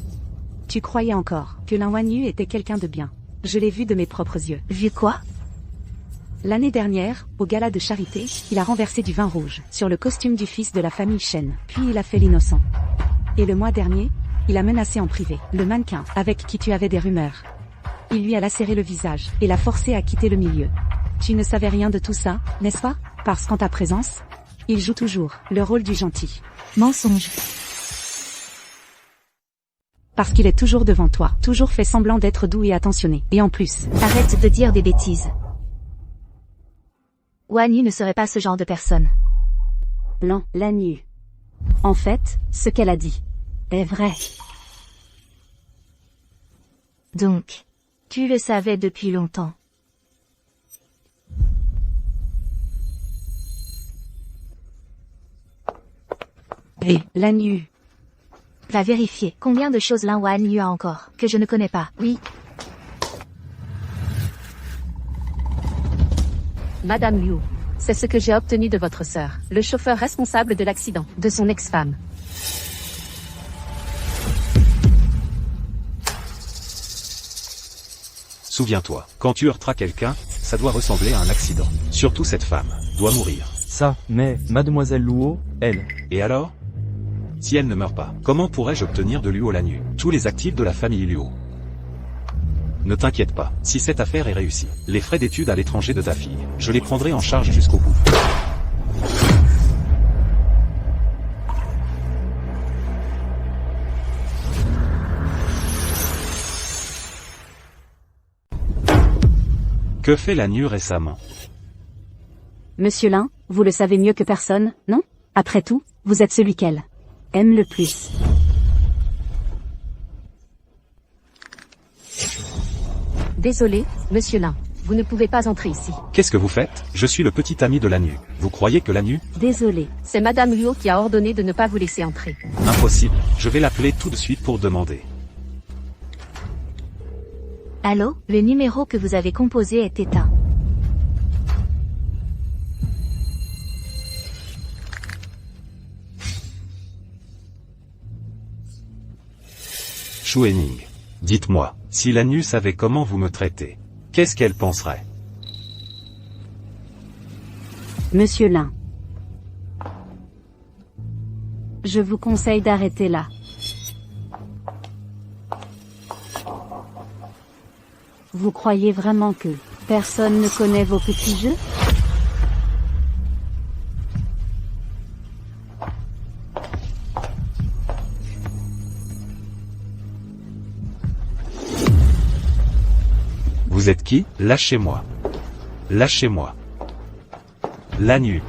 Tu croyais encore que Lin Wanyu était quelqu'un de bien. Je l'ai vu de mes propres yeux. Vu quoi? L'année dernière, au gala de charité, il a renversé du vin rouge sur le costume du fils de la famille Shen, puis il a fait l'innocent. Et le mois dernier, il a menacé en privé le mannequin avec qui tu avais des rumeurs. Il lui a lacéré le visage et l'a forcé à quitter le milieu. Tu ne savais rien de tout ça, n'est-ce pas? Parce qu'en ta présence, il joue toujours le rôle du gentil. Mensonge. Parce qu'il est toujours devant toi, toujours fait semblant d'être doux et attentionné. Et en plus, arrête de dire des bêtises. Wanyu ne serait pas ce genre de personne. Lanyu. En fait, ce qu'elle a dit est vrai. Donc, tu le savais depuis longtemps. Lanyu. Va vérifier combien de choses Lin Wanyu a encore, que je ne connais pas. Oui. Madame Liu, c'est ce que j'ai obtenu de votre sœur, le chauffeur responsable de l'accident, de son ex-femme. Souviens-toi, quand tu heurteras quelqu'un, ça doit ressembler à un accident. Surtout cette femme doit mourir. Ça, mais, mademoiselle Luo, elle. Et alors? Si elle ne meurt pas, comment pourrais-je obtenir de Luo Lanyu tous les actifs de la famille Luo? Ne t'inquiète pas, si cette affaire est réussie, les frais d'études à l'étranger de ta fille, je les prendrai en charge jusqu'au bout. Que fait Lanyu récemment? Monsieur Lin, vous le savez mieux que personne, non? Après tout, vous êtes celui qu'elle aime le plus. Désolé, monsieur Lin, vous ne pouvez pas entrer ici. Qu'est-ce que vous faites? Je suis le petit ami de Lanyu. Vous croyez que Lanyu? Désolé. C'est Madame Luo qui a ordonné de ne pas vous laisser entrer. Impossible, je vais l'appeler tout de suite pour demander. Allô, le numéro que vous avez composé est éteint. Shuening. Dites-moi, si Lanyu savait comment vous me traitez, qu'est-ce qu'elle penserait? Monsieur Lin. Je vous conseille d'arrêter là. Vous croyez vraiment que personne ne connaît vos petits jeux? Vous êtes qui? Lâchez-moi. Lâchez-moi. Lanyu.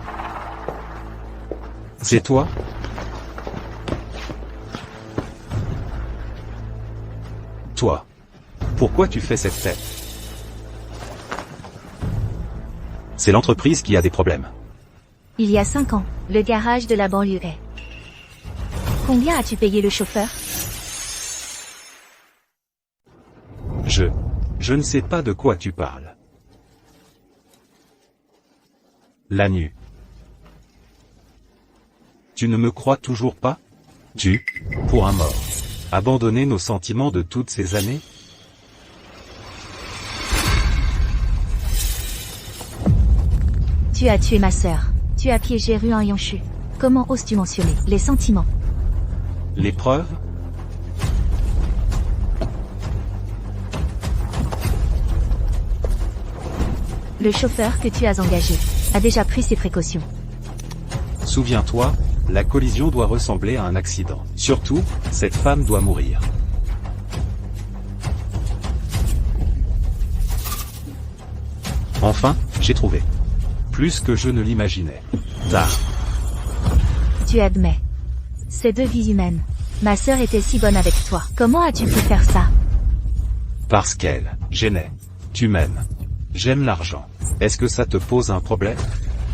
C'est toi? Toi. Pourquoi tu fais cette tête? C'est l'entreprise qui a des problèmes. Il y a 5 ans, le garage de la banlieue est. Combien as-tu payé le chauffeur? Je ne sais pas de quoi tu parles. Lanyu. Tu ne me crois toujours pas? Pour un mort, abandonner nos sentiments de toutes ces années? Tu as tué ma sœur. Tu as piégé Ruan Yanshu. Comment oses-tu mentionner les sentiments? Les preuves? Le chauffeur que tu as engagé a déjà pris ses précautions. Souviens-toi, la collision doit ressembler à un accident. Surtout, cette femme doit mourir. Enfin, j'ai trouvé. Plus que je ne l'imaginais. Tard. Tu admets. Ces 2 vies humaines. Ma sœur était si bonne avec toi. Comment as-tu pu faire ça? Parce qu'elle, Gennet. Tu m'aimes. J'aime l'argent. Est-ce que ça te pose un problème?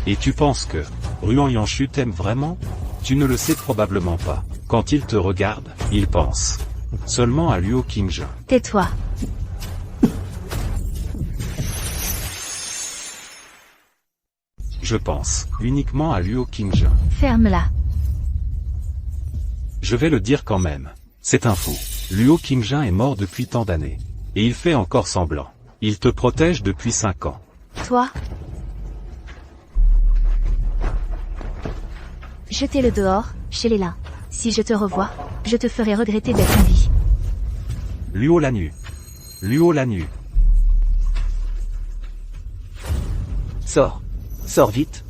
Et tu penses que Ruan Yanshu t'aime vraiment? Tu ne le sais probablement pas. Quand il te regarde, il pense seulement à Luo Qingzhen. Tais-toi. Je pense uniquement à Luo Qingzhen. Ferme-la. Je vais le dire quand même. C'est un fou. Luo Qingzhen est mort depuis tant d'années. Et il fait encore semblant. Il te protège depuis 5 ans. Toi. Jetez-le dehors, chez les lins. Si je te revois, je te ferai regretter d'être en vie. Luo Lanyu. Luo Lanyu. Sors. Sors vite.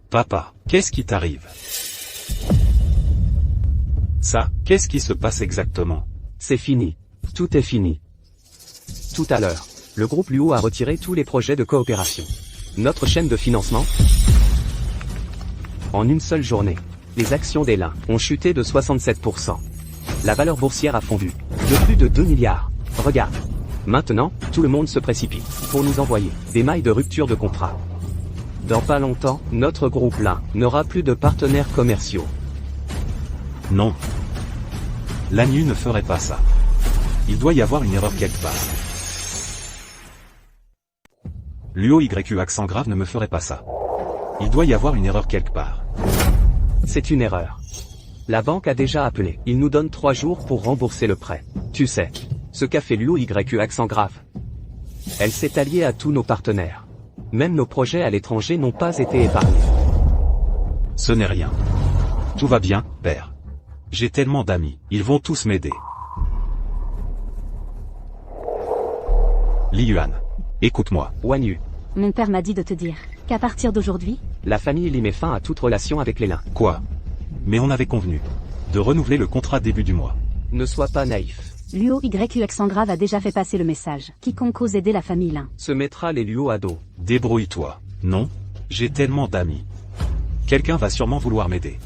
Papa, qu'est-ce qui t'arrive? Ça, qu'est-ce qui se passe exactement? C'est fini. Tout est fini. Tout à l'heure, le groupe Luo a retiré tous les projets de coopération. Notre chaîne de financement. En une seule journée, les actions des lins ont chuté de 67%. La valeur boursière a fondu de plus de 2 milliards. Regarde. Maintenant, tout le monde se précipite pour nous envoyer des mailles de rupture de contrat. Dans pas longtemps, notre groupe là n'aura plus de partenaires commerciaux. Non. Lanyu ne ferait pas ça. Il doit y avoir une erreur quelque part. Luo YU accent grave ne me ferait pas ça. Il doit y avoir une erreur quelque part. C'est une erreur. La banque a déjà appelé. Il nous donne 3 jours pour rembourser le prêt. Tu sais, ce qu'a fait Luo YU accent grave. Elle s'est alliée à tous nos partenaires. Même nos projets à l'étranger n'ont pas été épargnés. Ce n'est rien. Tout va bien, père. J'ai tellement d'amis, ils vont tous m'aider. Li Yuan. Écoute-moi. Wanyu. Mon père m'a dit de te dire qu'à partir d'aujourd'hui, la famille Li met fin à toute relation avec les lins. Quoi? Mais on avait convenu de renouveler le contrat début du mois. Ne sois pas naïf. Luo YU accent grave a déjà fait passer le message. Quiconque ose aider la famille Lin se mettra les Luo à dos. Débrouille-toi. Non? J'ai tellement d'amis. Quelqu'un va sûrement vouloir m'aider.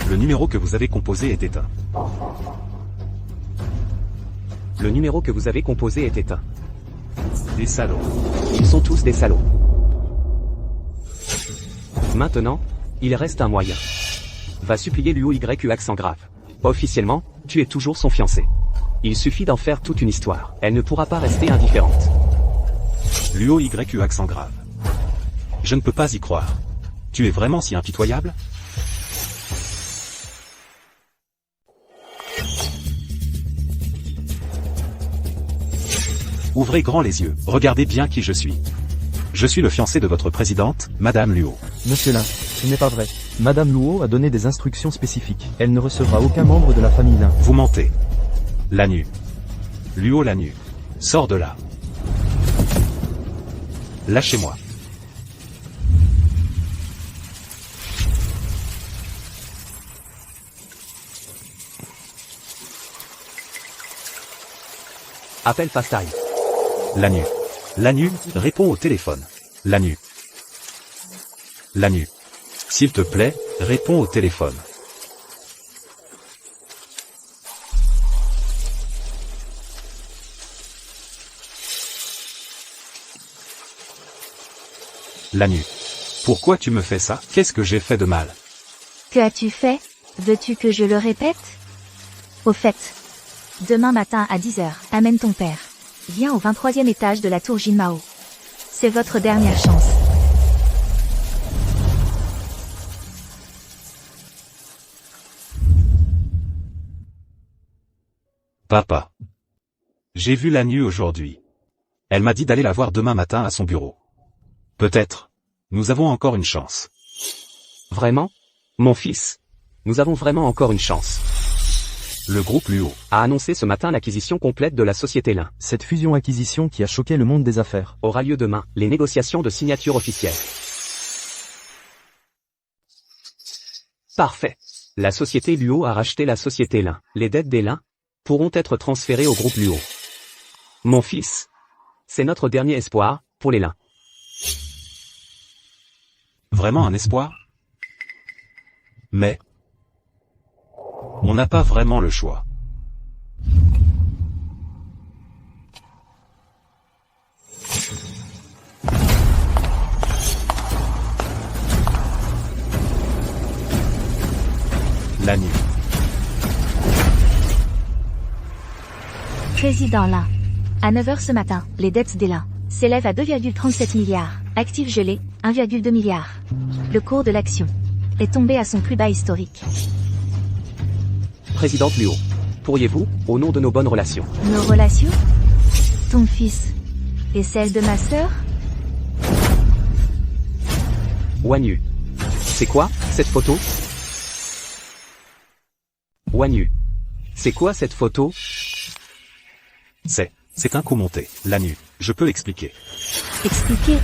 Le numéro que vous avez composé est éteint. Le numéro que vous avez composé est éteint. Des salauds. Ils sont tous des salauds. Maintenant, il reste un moyen. Va supplier Luo YU accent grave. Officiellement, tu es toujours son fiancé. Il suffit d'en faire toute une histoire. Elle ne pourra pas rester indifférente. Luo YU accent grave. Je ne peux pas y croire. Tu es vraiment si impitoyable? Ouvrez grand les yeux, regardez bien qui je suis. Je suis le fiancé de votre présidente, Madame Luo. Monsieur Lin, ce n'est pas vrai. Madame Luo a donné des instructions spécifiques. Elle ne recevra aucun membre de la famille Lin. Vous mentez. Lanyu. Luo Lanyu. Sors de là. Lâchez-moi. Appelle Fast Time. Lanyu. Lanyu, réponds au téléphone. Lanyu. Lanyu. S'il te plaît, réponds au téléphone. Lanyu. Pourquoi tu me fais ça? Qu'est-ce que j'ai fait de mal? Que as-tu fait? Veux-tu que je le répète? Au fait, demain matin à 10h, amène ton père. Viens au 23e étage de la tour Jinmao. C'est votre dernière chance. Papa. J'ai vu Lanyu aujourd'hui. Elle m'a dit d'aller la voir demain matin à son bureau. Peut-être. Nous avons encore une chance. Vraiment? Mon fils. Nous avons vraiment encore une chance. Le groupe Luo a annoncé ce matin l'acquisition complète de la société Lin. Cette fusion-acquisition qui a choqué le monde des affaires aura lieu demain, les négociations de signature officielle. Parfait. La société Luo a racheté la société Lin. Les dettes des Lin pourront être transférées au groupe Luo. Mon fils. C'est notre dernier espoir, pour les Lin. vraiment un espoir? Mais on n'a pas vraiment le choix. La nuit. Président Lin. À 9h ce matin, les dettes des Lin s'élèvent à 2,37 milliards. Actifs gelés, 1,2 milliard. Le cours de l'action est tombé à son plus bas historique. Présidente Luo, pourriez-vous, au nom de nos bonnes relations, Nos relations? Ton fils et celle de ma sœur? Wan Yu. C'est quoi, cette photo? Wan Yu. C'est quoi cette photo? C'est un coup monté, la nuit. Je peux l'expliquer. Expliquer.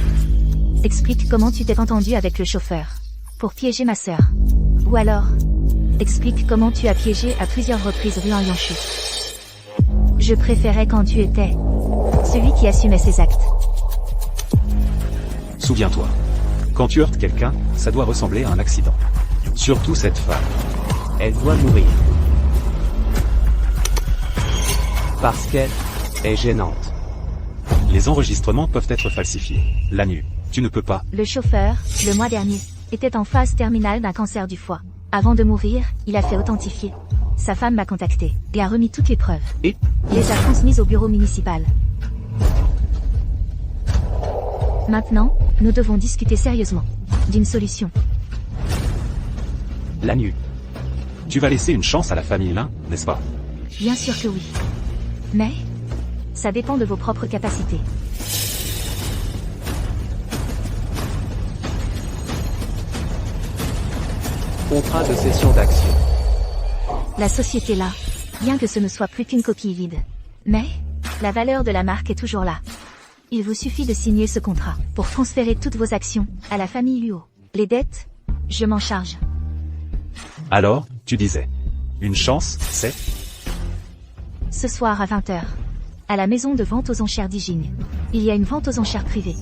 Explique comment tu t'es entendu avec le chauffeur pour piéger ma sœur. Ou alors, explique comment tu as piégé à plusieurs reprises Ryan Yanshu. Je préférais quand tu étais celui qui assumait ses actes. Souviens-toi. Quand tu heurtes quelqu'un, ça doit ressembler à un accident. Surtout cette femme. Elle doit mourir. Parce qu'elle est gênante. Les enregistrements peuvent être falsifiés. La nuit. Tu ne peux pas. Le chauffeur, le mois dernier, était en phase terminale d'un cancer du foie. Avant de mourir, il a fait authentifier. Sa femme m'a contacté et a remis toutes les preuves. Et les a transmises au bureau municipal. Maintenant, nous devons discuter sérieusement d'une solution. La nuit. Tu vas laisser une chance à la famille Lin, n'est-ce pas? Bien sûr que oui. Mais ça dépend de vos propres capacités. Contrat de cession d'actions. La société là, bien que ce ne soit plus qu'une coquille vide. Mais la valeur de la marque est toujours là. Il vous suffit de signer ce contrat pour transférer toutes vos actions à la famille Luo. Les dettes, je m'en charge. Alors, tu disais. Une chance, c'est? Ce soir à 20h. À la maison de vente aux enchères d'Hygiène. Il y a une vente aux enchères privée.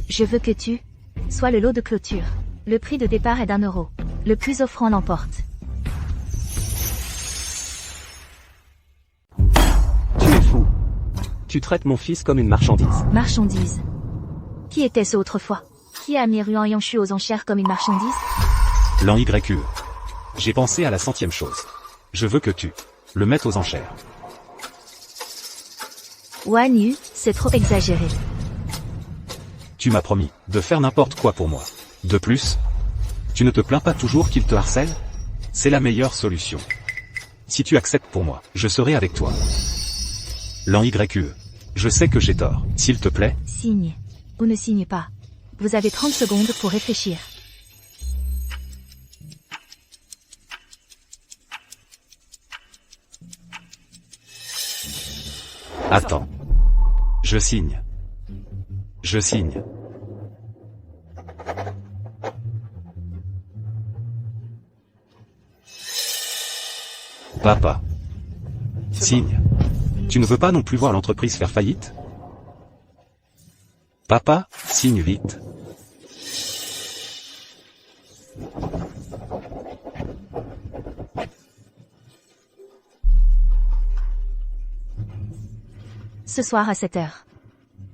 Je veux que tu sois le lot de clôture. Le prix de départ est d'1 €. Le plus offrant l'emporte. Tu es fou. Tu traites mon fils comme une marchandise. Marchandise. Qui était-ce autrefois? Qui a mis Ryan Yanshu aux enchères comme une marchandise? L'an YQE. J'ai pensé à la 100e chose. Je veux que tu le mettes aux enchères. Wan Yu, c'est trop exagéré. Tu m'as promis de faire n'importe quoi pour moi. De plus, tu ne te plains pas toujours qu'il te harcèle? C'est la meilleure solution. Si tu acceptes pour moi, je serai avec toi. L'an YQE. Je sais que j'ai tort. S'il te plaît. Signe. Ou ne signe pas. Vous avez 30 secondes pour réfléchir. Attends. Je signe. Je signe. Papa. Signe. Tu ne veux pas non plus voir l'entreprise faire faillite? Papa, signe vite. Ce soir à 7h.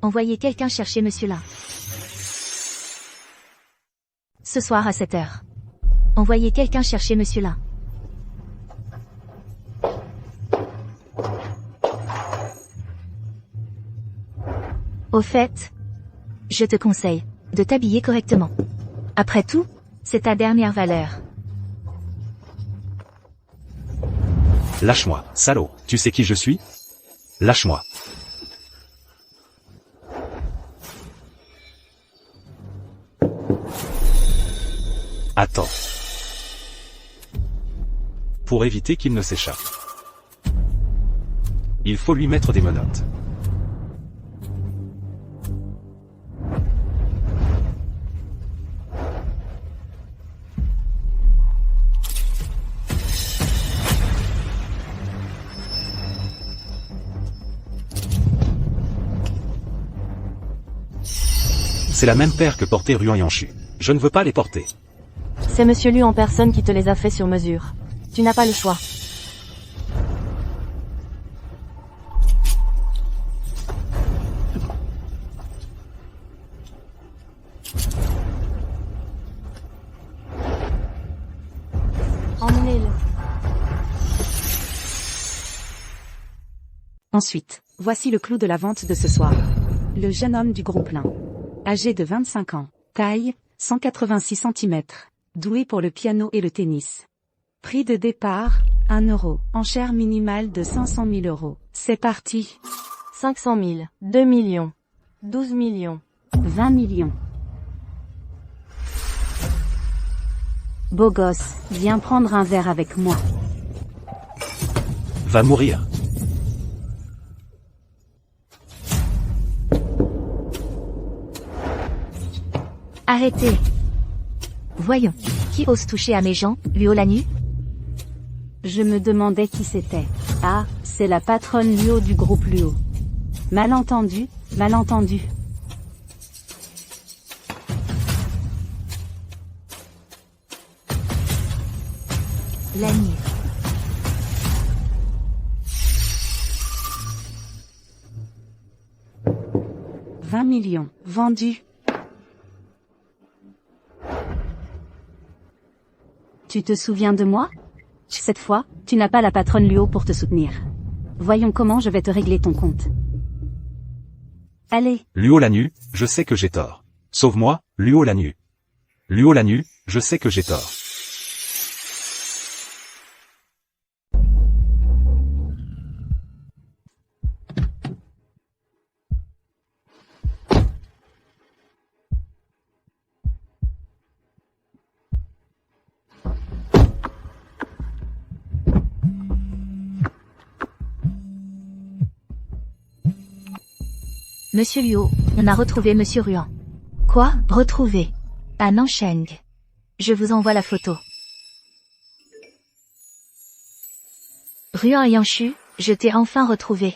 Envoyez quelqu'un chercher Monsieur Lin. Ce soir à 7h. Envoyez quelqu'un chercher Monsieur Lin. Au fait, je te conseille de t'habiller correctement. Après tout, c'est ta dernière valeur. Lâche-moi, salaud. Tu sais qui je suis? Lâche-moi. Attends. Pour éviter qu'il ne s'échappe, il faut lui mettre des menottes. C'est la même paire que portait Ryan Yanshu. Je ne veux pas les porter. C'est Monsieur Liu en personne qui te les a fait sur mesure. Tu n'as pas le choix. Emmenez-le. Ensuite, voici le clou de la vente de ce soir. Le jeune homme du groupe Lin. Âgé de 25 ans. Taille, 186 cm. Doué pour le piano et le tennis. Prix de départ, 1 euro. Enchère minimale de 500 000 euros. C'est parti. 500 000, 2 millions, 12 millions, 20 millions. Beau gosse, viens prendre un verre avec moi. Va mourir. Arrêtez. Voyons. Qui ose toucher à mes gens, Luo Lanyu? Je me demandais qui c'était. Ah, c'est la patronne Luo du groupe Luo. Malentendu, malentendu. Lanyu. « 20 millions, vendus. » Tu te souviens de moi? Cette fois, tu n'as pas la patronne Luo pour te soutenir. Voyons comment je vais te régler ton compte. Allez. Luo Lanyu, je sais que j'ai tort. Sauve-moi, Luo Lanyu. Luo Lanyu, je sais que j'ai tort. Monsieur Luo, on a retrouvé Monsieur Ruan. Quoi? Retrouvé? À Nansheng. Je vous envoie la photo. Ruan et Yanshu, je t'ai enfin retrouvé.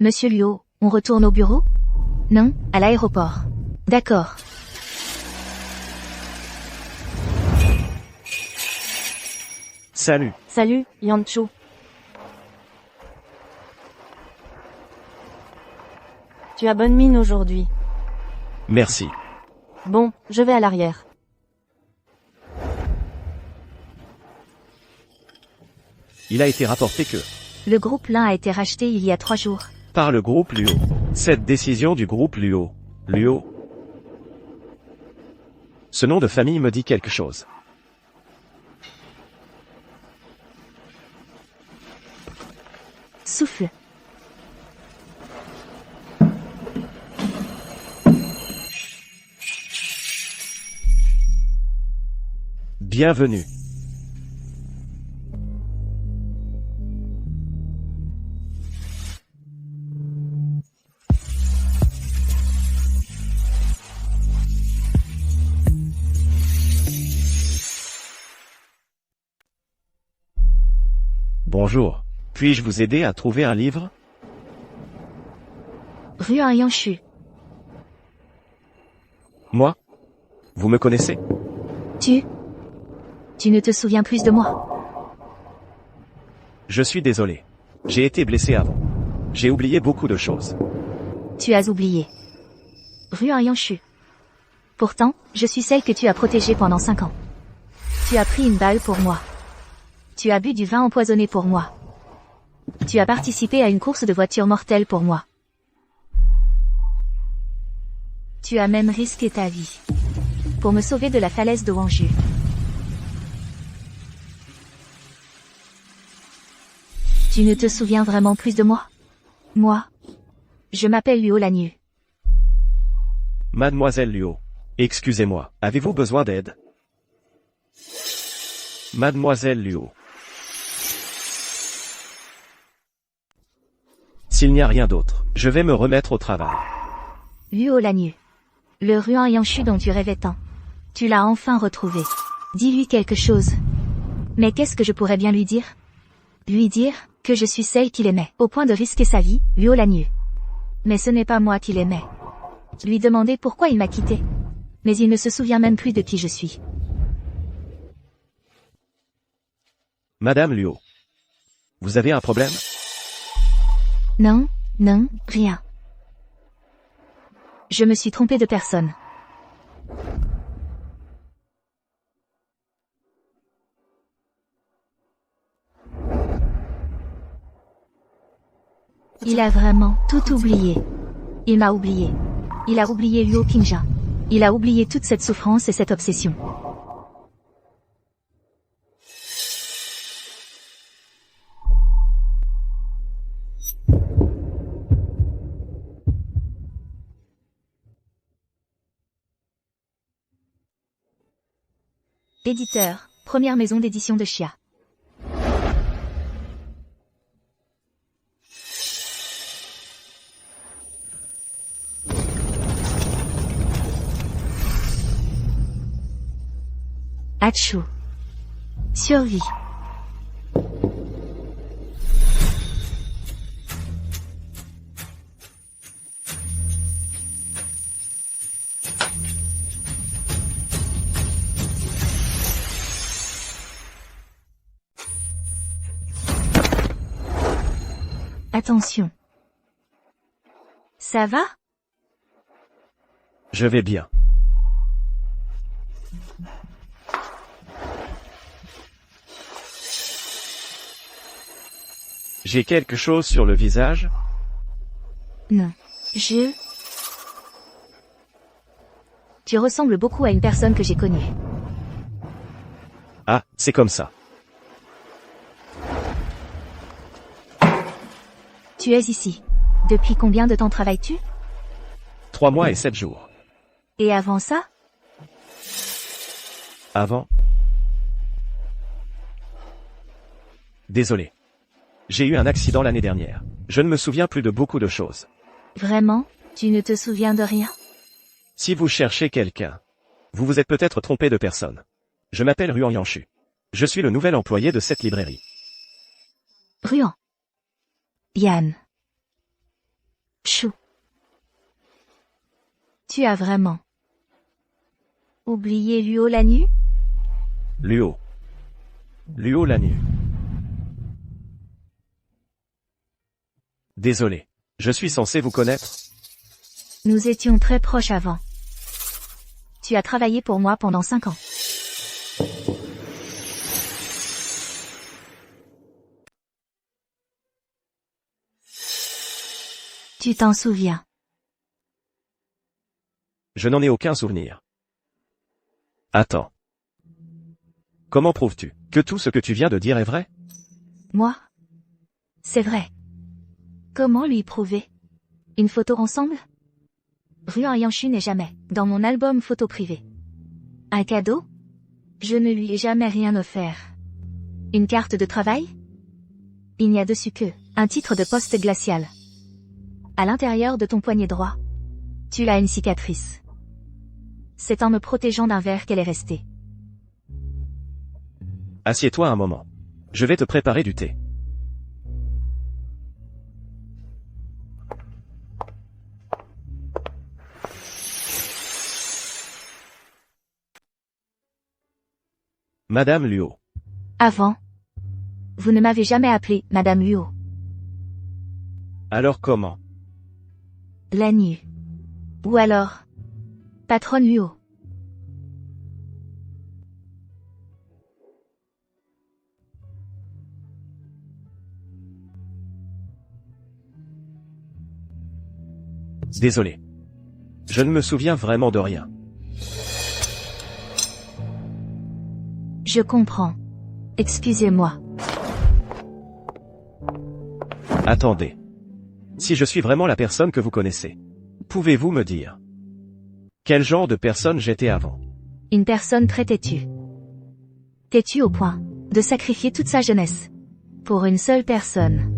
Monsieur Luo, on retourne au bureau? Non, à l'aéroport. D'accord. Salut. Salut, Yanshu. Tu as bonne mine aujourd'hui. Merci. Bon, je vais à l'arrière. Il a été rapporté que, Le groupe Lin a été racheté il y a 3 jours. par le groupe Luo. Cette décision du groupe Luo. Luo. Ce nom de famille me dit quelque chose. Souffle. Bienvenue. Bonjour. Puis-je vous aider à trouver un livre? Ruan et Yanshu. Moi? Vous me connaissez? Tu ne te souviens plus de moi? Je suis désolé. J'ai été blessé avant. J'ai oublié beaucoup de choses. Tu as oublié. Ruan et Yanshu. Pourtant, je suis celle que tu as protégée pendant 5 ans. Tu as pris une balle pour moi. Tu as bu du vin empoisonné pour moi. Tu as participé à une course de voiture mortelle pour moi. Tu as même risqué ta vie. Pour me sauver de la falaise de Wanju. Tu ne te souviens vraiment plus de moi? Moi? Je m'appelle Luo Lanyu. Mademoiselle Luo. Excusez-moi, avez-vous besoin d'aide? Mademoiselle Luo. S'il n'y a rien d'autre, je vais me remettre au travail. Luo Lanyu. Le Ruan Yanshu dont tu rêvais tant. Tu l'as enfin retrouvé. Dis-lui quelque chose. Mais qu'est-ce que je pourrais bien lui dire? Lui dire que je suis celle qu'il aimait, au point de risquer sa vie, Luo Lanyu. Mais ce n'est pas moi qui l'aimais. Lui demander pourquoi il m'a quitté. Mais il ne se souvient même plus de qui je suis. Madame Luo. Vous avez un problème? Non, non, rien. Je me suis trompée de personne. Il a vraiment tout oublié. Il m'a oublié. Il a oublié Luo Qingja. Il a oublié toute cette souffrance et cette obsession. Éditeur, première maison d'édition de Xia. Achou. Survie. Attention. Ça va? Je vais bien. J'ai quelque chose sur le visage? Non. Tu ressembles beaucoup à une personne que j'ai connue. Ah, c'est comme ça. Tu es ici. Depuis combien de temps travailles-tu? 3 mois et 7 jours. Et avant ça? Avant? Désolé. J'ai eu un accident l'année dernière. Je ne me souviens plus de beaucoup de choses. Vraiment? Tu ne te souviens de rien? Si vous cherchez quelqu'un, vous vous êtes peut-être trompé de personne. Je m'appelle Ruan Yanshu. Je suis le nouvel employé de cette librairie. Ruan. Yan. Chou. Tu as vraiment oublié Luo Lanyu? Luo. Luo Lanyu. Désolé. Je suis censé vous connaître? Nous étions très proches avant. Tu as travaillé pour moi pendant 5 ans. Tu t'en souviens? Je n'en ai aucun souvenir. Attends. Comment prouves-tu que tout ce que tu viens de dire est vrai? Moi? C'est vrai. Comment lui prouver? Une photo ensemble? Ruan Yanshu n'est jamais dans mon album photo privé. Un cadeau? Je ne lui ai jamais rien offert. Une carte de travail? Il n'y a dessus que un titre de poste glacial. À l'intérieur de ton poignet droit, tu as une cicatrice. C'est en me protégeant d'un verre qu'elle est restée. Assieds-toi un moment. Je vais te préparer du thé. Madame Luo. Avant, vous ne m'avez jamais appelée Madame Luo. Alors comment? Lanyu. Ou alors, Patronne Luo. Désolé. Je ne me souviens vraiment de rien. Je comprends. Excusez-moi. Attendez. Si je suis vraiment la personne que vous connaissez, pouvez-vous me dire quel genre de personne j'étais avant? Une personne très têtue. Têtue au point de sacrifier toute sa jeunesse pour une seule personne.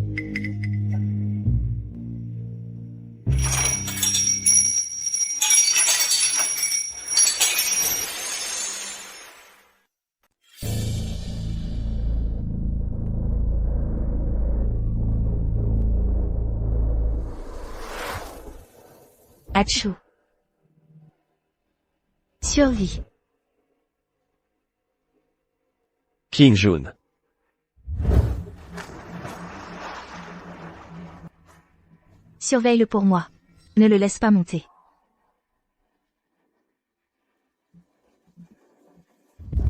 Achou. Survie. King Jun. Surveille-le pour moi. Ne le laisse pas monter.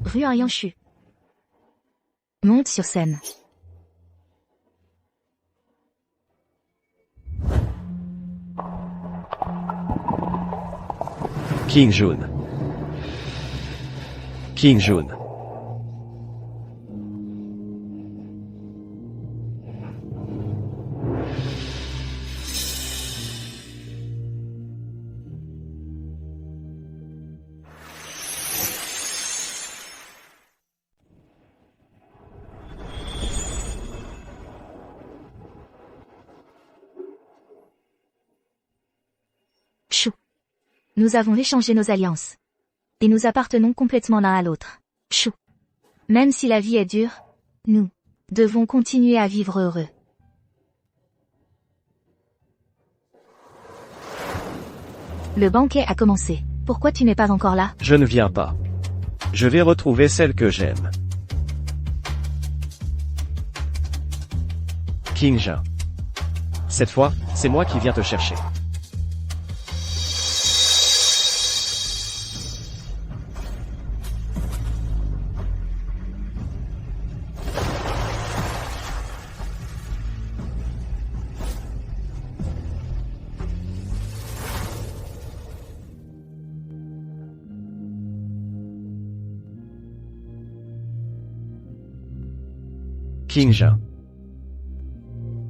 Ruan Yanshu. Monte sur scène. King Jun. King Jun. Chou. Nous avons échangé nos alliances. Et nous appartenons complètement l'un à l'autre. Chou. Même si la vie est dure, nous devons continuer à vivre heureux. Le banquet a commencé. Pourquoi tu n'es pas encore là? Je ne viens pas. Je vais retrouver celle que j'aime. King Jun. Cette fois, c'est moi qui viens te chercher. King Jun.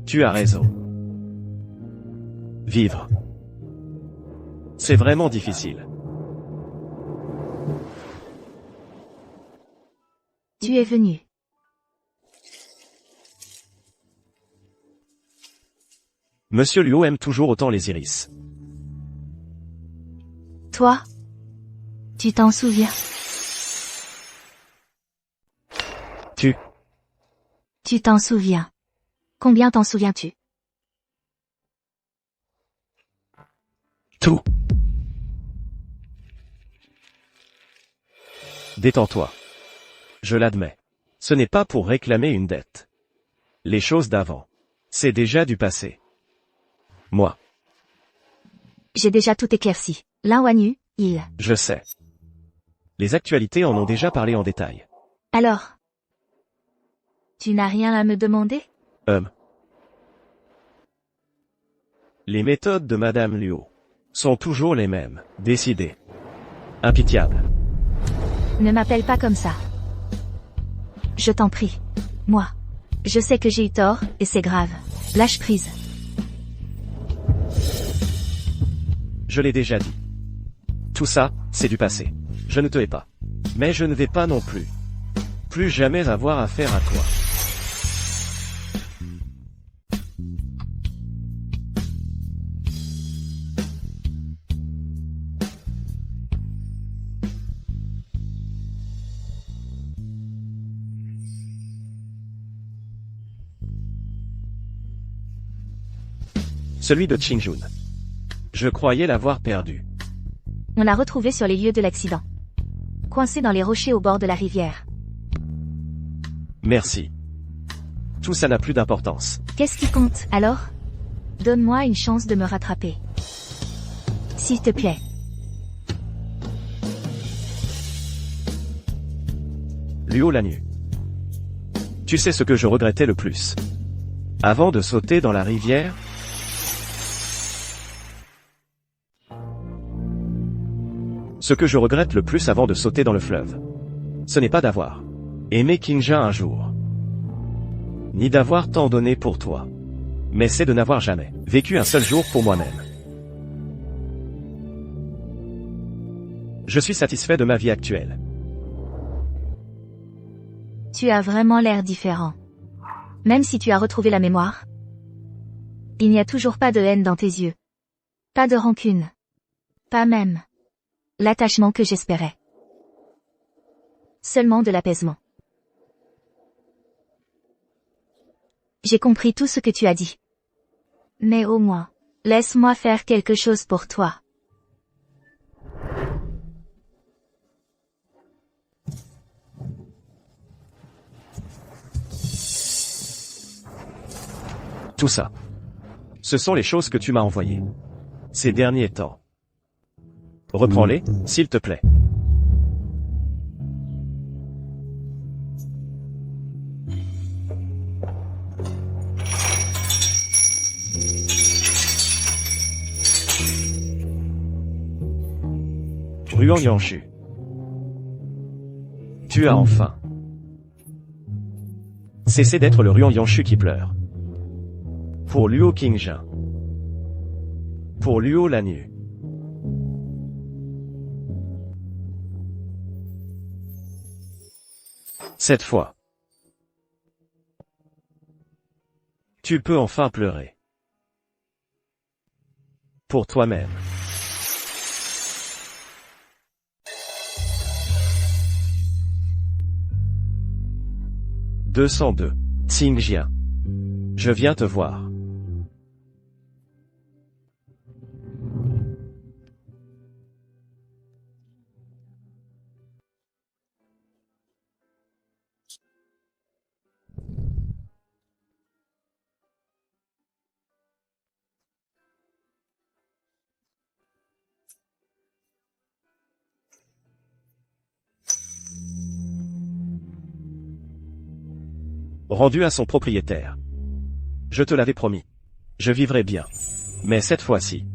Tu as raison. Vivre. C'est vraiment difficile. Tu es venu. Monsieur Luo aime toujours autant les iris. Toi? Tu t'en souviens? Tu t'en souviens. Combien t'en souviens-tu? Tout. Détends-toi. Je l'admets. Ce n'est pas pour réclamer une dette. Les choses d'avant. C'est déjà du passé. Moi. J'ai déjà tout éclairci. Lin Wanyu, il... Je sais. Les actualités en ont déjà parlé en détail. Alors? Tu n'as rien à me demander? Les méthodes de Madame Luo sont toujours les mêmes, décidées. Impitoyables. Ne m'appelle pas comme ça. Je t'en prie. Moi. Je sais que j'ai eu tort, et c'est grave. Lâche prise. Je l'ai déjà dit. Tout ça, c'est du passé. Je ne te hais pas. Mais je ne vais pas non plus. Plus jamais avoir affaire à toi. Celui de King Jun. Je croyais l'avoir perdu. On l'a retrouvé sur les lieux de l'accident. Coincé dans les rochers au bord de la rivière. Merci. Tout ça n'a plus d'importance. Qu'est-ce qui compte, alors? Donne-moi une chance de me rattraper. S'il te plaît. Luo Lanyu. Tu sais ce que je regrettais le plus? Avant de sauter dans la rivière, ce que je regrette le plus avant de sauter dans le fleuve, ce n'est pas d'avoir aimé King Jun un jour, ni d'avoir tant donné pour toi, mais c'est de n'avoir jamais vécu un seul jour pour moi-même. Je suis satisfait de ma vie actuelle. Tu as vraiment l'air différent. Même si tu as retrouvé la mémoire, il n'y a toujours pas de haine dans tes yeux. Pas de rancune. Pas même l'attachement que j'espérais. Seulement de l'apaisement. J'ai compris tout ce que tu as dit. Mais au moins, laisse-moi faire quelque chose pour toi. Tout ça. Ce sont les choses que tu m'as envoyées. Ces derniers temps. Reprends-les, s'il te plaît. Ruan Yanshu. Tu as enfin cessé d'être le Ruan Yanshu qui pleure. Pour Luo Qingjun. Pour Luo Lanyu. Cette fois, tu peux enfin pleurer. Pour toi-même. « 202. Xingjian. Je viens te voir. » Rendu à son propriétaire. Je te l'avais promis. Je vivrai bien. Mais cette fois-ci.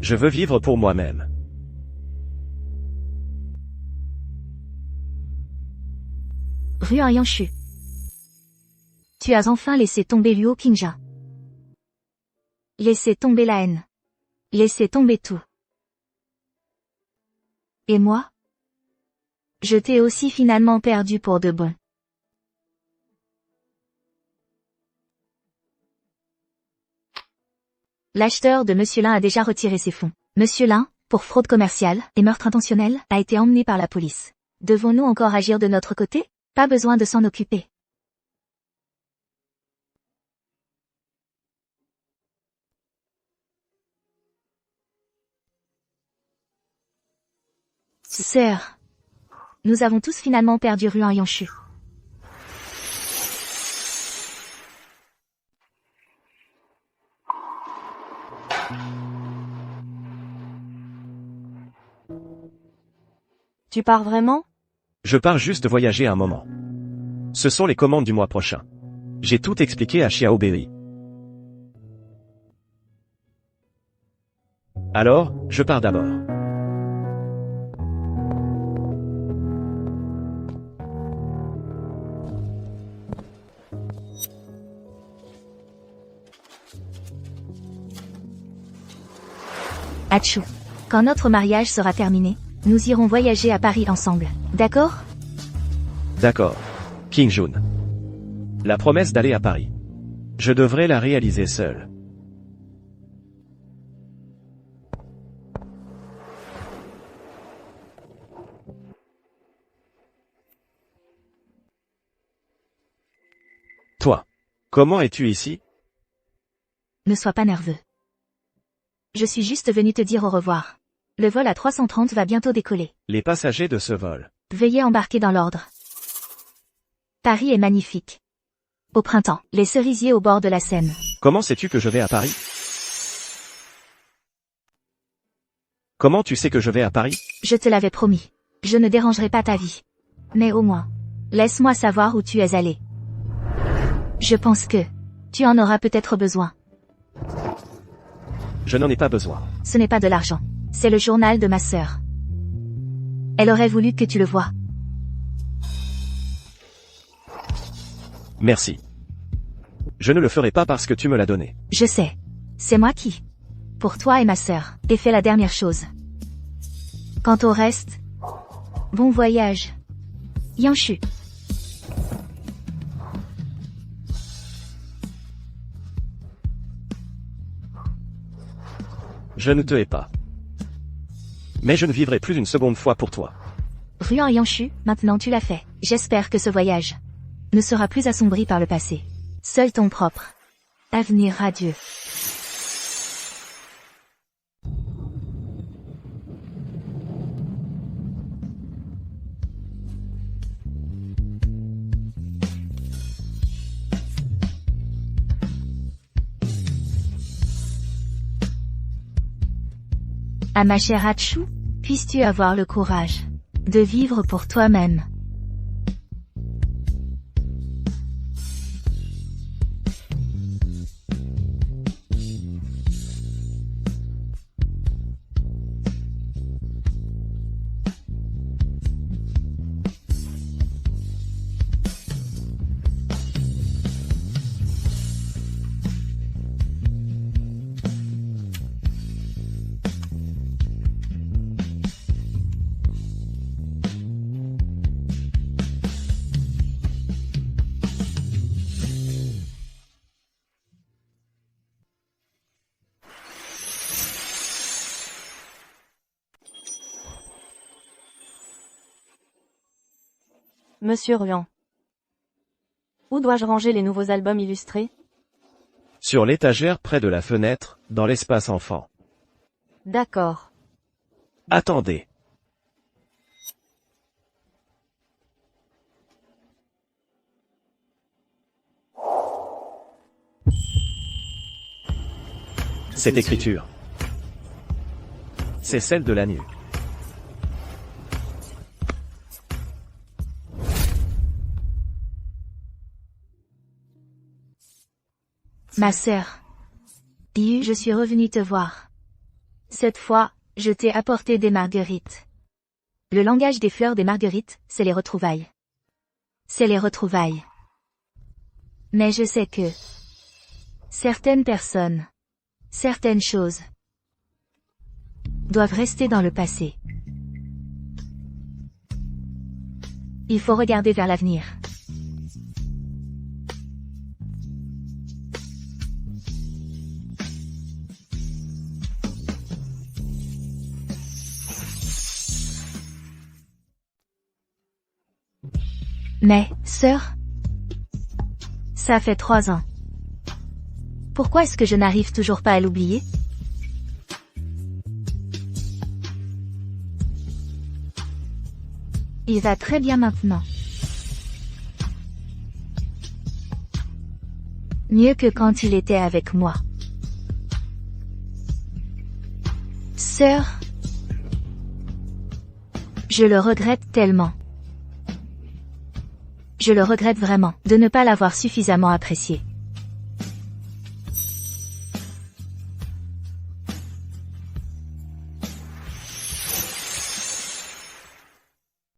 Je veux vivre pour moi-même. Ruan Yanshu. Tu as enfin laissé tomber Luo Qingjun. Laissez tomber la haine. Laissez tomber tout. Et moi? Je t'ai aussi finalement perdu pour de bon. L'acheteur de Monsieur Lin a déjà retiré ses fonds. Monsieur Lin, pour fraude commerciale et meurtre intentionnel, a été emmené par la police. Devons-nous encore agir de notre côté? Pas besoin de s'en occuper. Sœur. Nous avons tous finalement perdu Ruan Yanshu. Tu pars vraiment? Je pars juste voyager un moment. Ce sont les commandes du mois prochain. J'ai tout expliqué à Xiao Bei. Alors, je pars d'abord. Achou. Quand notre mariage sera terminé, nous irons voyager à Paris ensemble. D'accord? D'accord. Qingjun. La promesse d'aller à Paris. Je devrais la réaliser seul. Toi. Comment es-tu ici? Ne sois pas nerveux. Je suis juste venu te dire au revoir. Le vol à 330 va bientôt décoller. Les passagers de ce vol. Veuillez embarquer dans l'ordre. Paris est magnifique. Au printemps, les cerisiers au bord de la Seine. Comment sais-tu que je vais à Paris? Comment tu sais que je vais à Paris? Je te l'avais promis. Je ne dérangerai pas ta vie. Mais au moins, laisse-moi savoir où tu es allé. Je pense que tu en auras peut-être besoin. Je n'en ai pas besoin. Ce n'est pas de l'argent. C'est le journal de ma sœur. Elle aurait voulu que tu le voies. Merci. Je ne le ferai pas parce que tu me l'as donné. Je sais. C'est moi qui, pour toi et ma sœur, ai fait la dernière chose. Quant au reste, bon voyage. Yanshu. Je ne te hais pas. Mais je ne vivrai plus une seconde fois pour toi. Ruan Yanshu, maintenant tu l'as fait. J'espère que ce voyage ne sera plus assombri par le passé. Seul ton propre avenir radieux. À ma chère Hachu, puisses-tu avoir le courage de vivre pour toi-même. Monsieur Ruan. Où dois-je ranger les nouveaux albums illustrés? Sur l'étagère près de la fenêtre, dans l'espace enfant. D'accord. Attendez. Cette écriture. C'est celle de Lanyu. Ma sœur. Liu, je suis revenu te voir. Cette fois, je t'ai apporté des marguerites. Le langage des fleurs des marguerites, c'est les retrouvailles. C'est les retrouvailles. Mais je sais que certaines personnes, certaines choses, doivent rester dans le passé. Il faut regarder vers l'avenir. Mais, sœur, ça fait 3 ans. Pourquoi est-ce que je n'arrive toujours pas à l'oublier? Il va très bien maintenant. Mieux que quand il était avec moi. Sœur, je le regrette tellement. Je le regrette vraiment, de ne pas l'avoir suffisamment apprécié.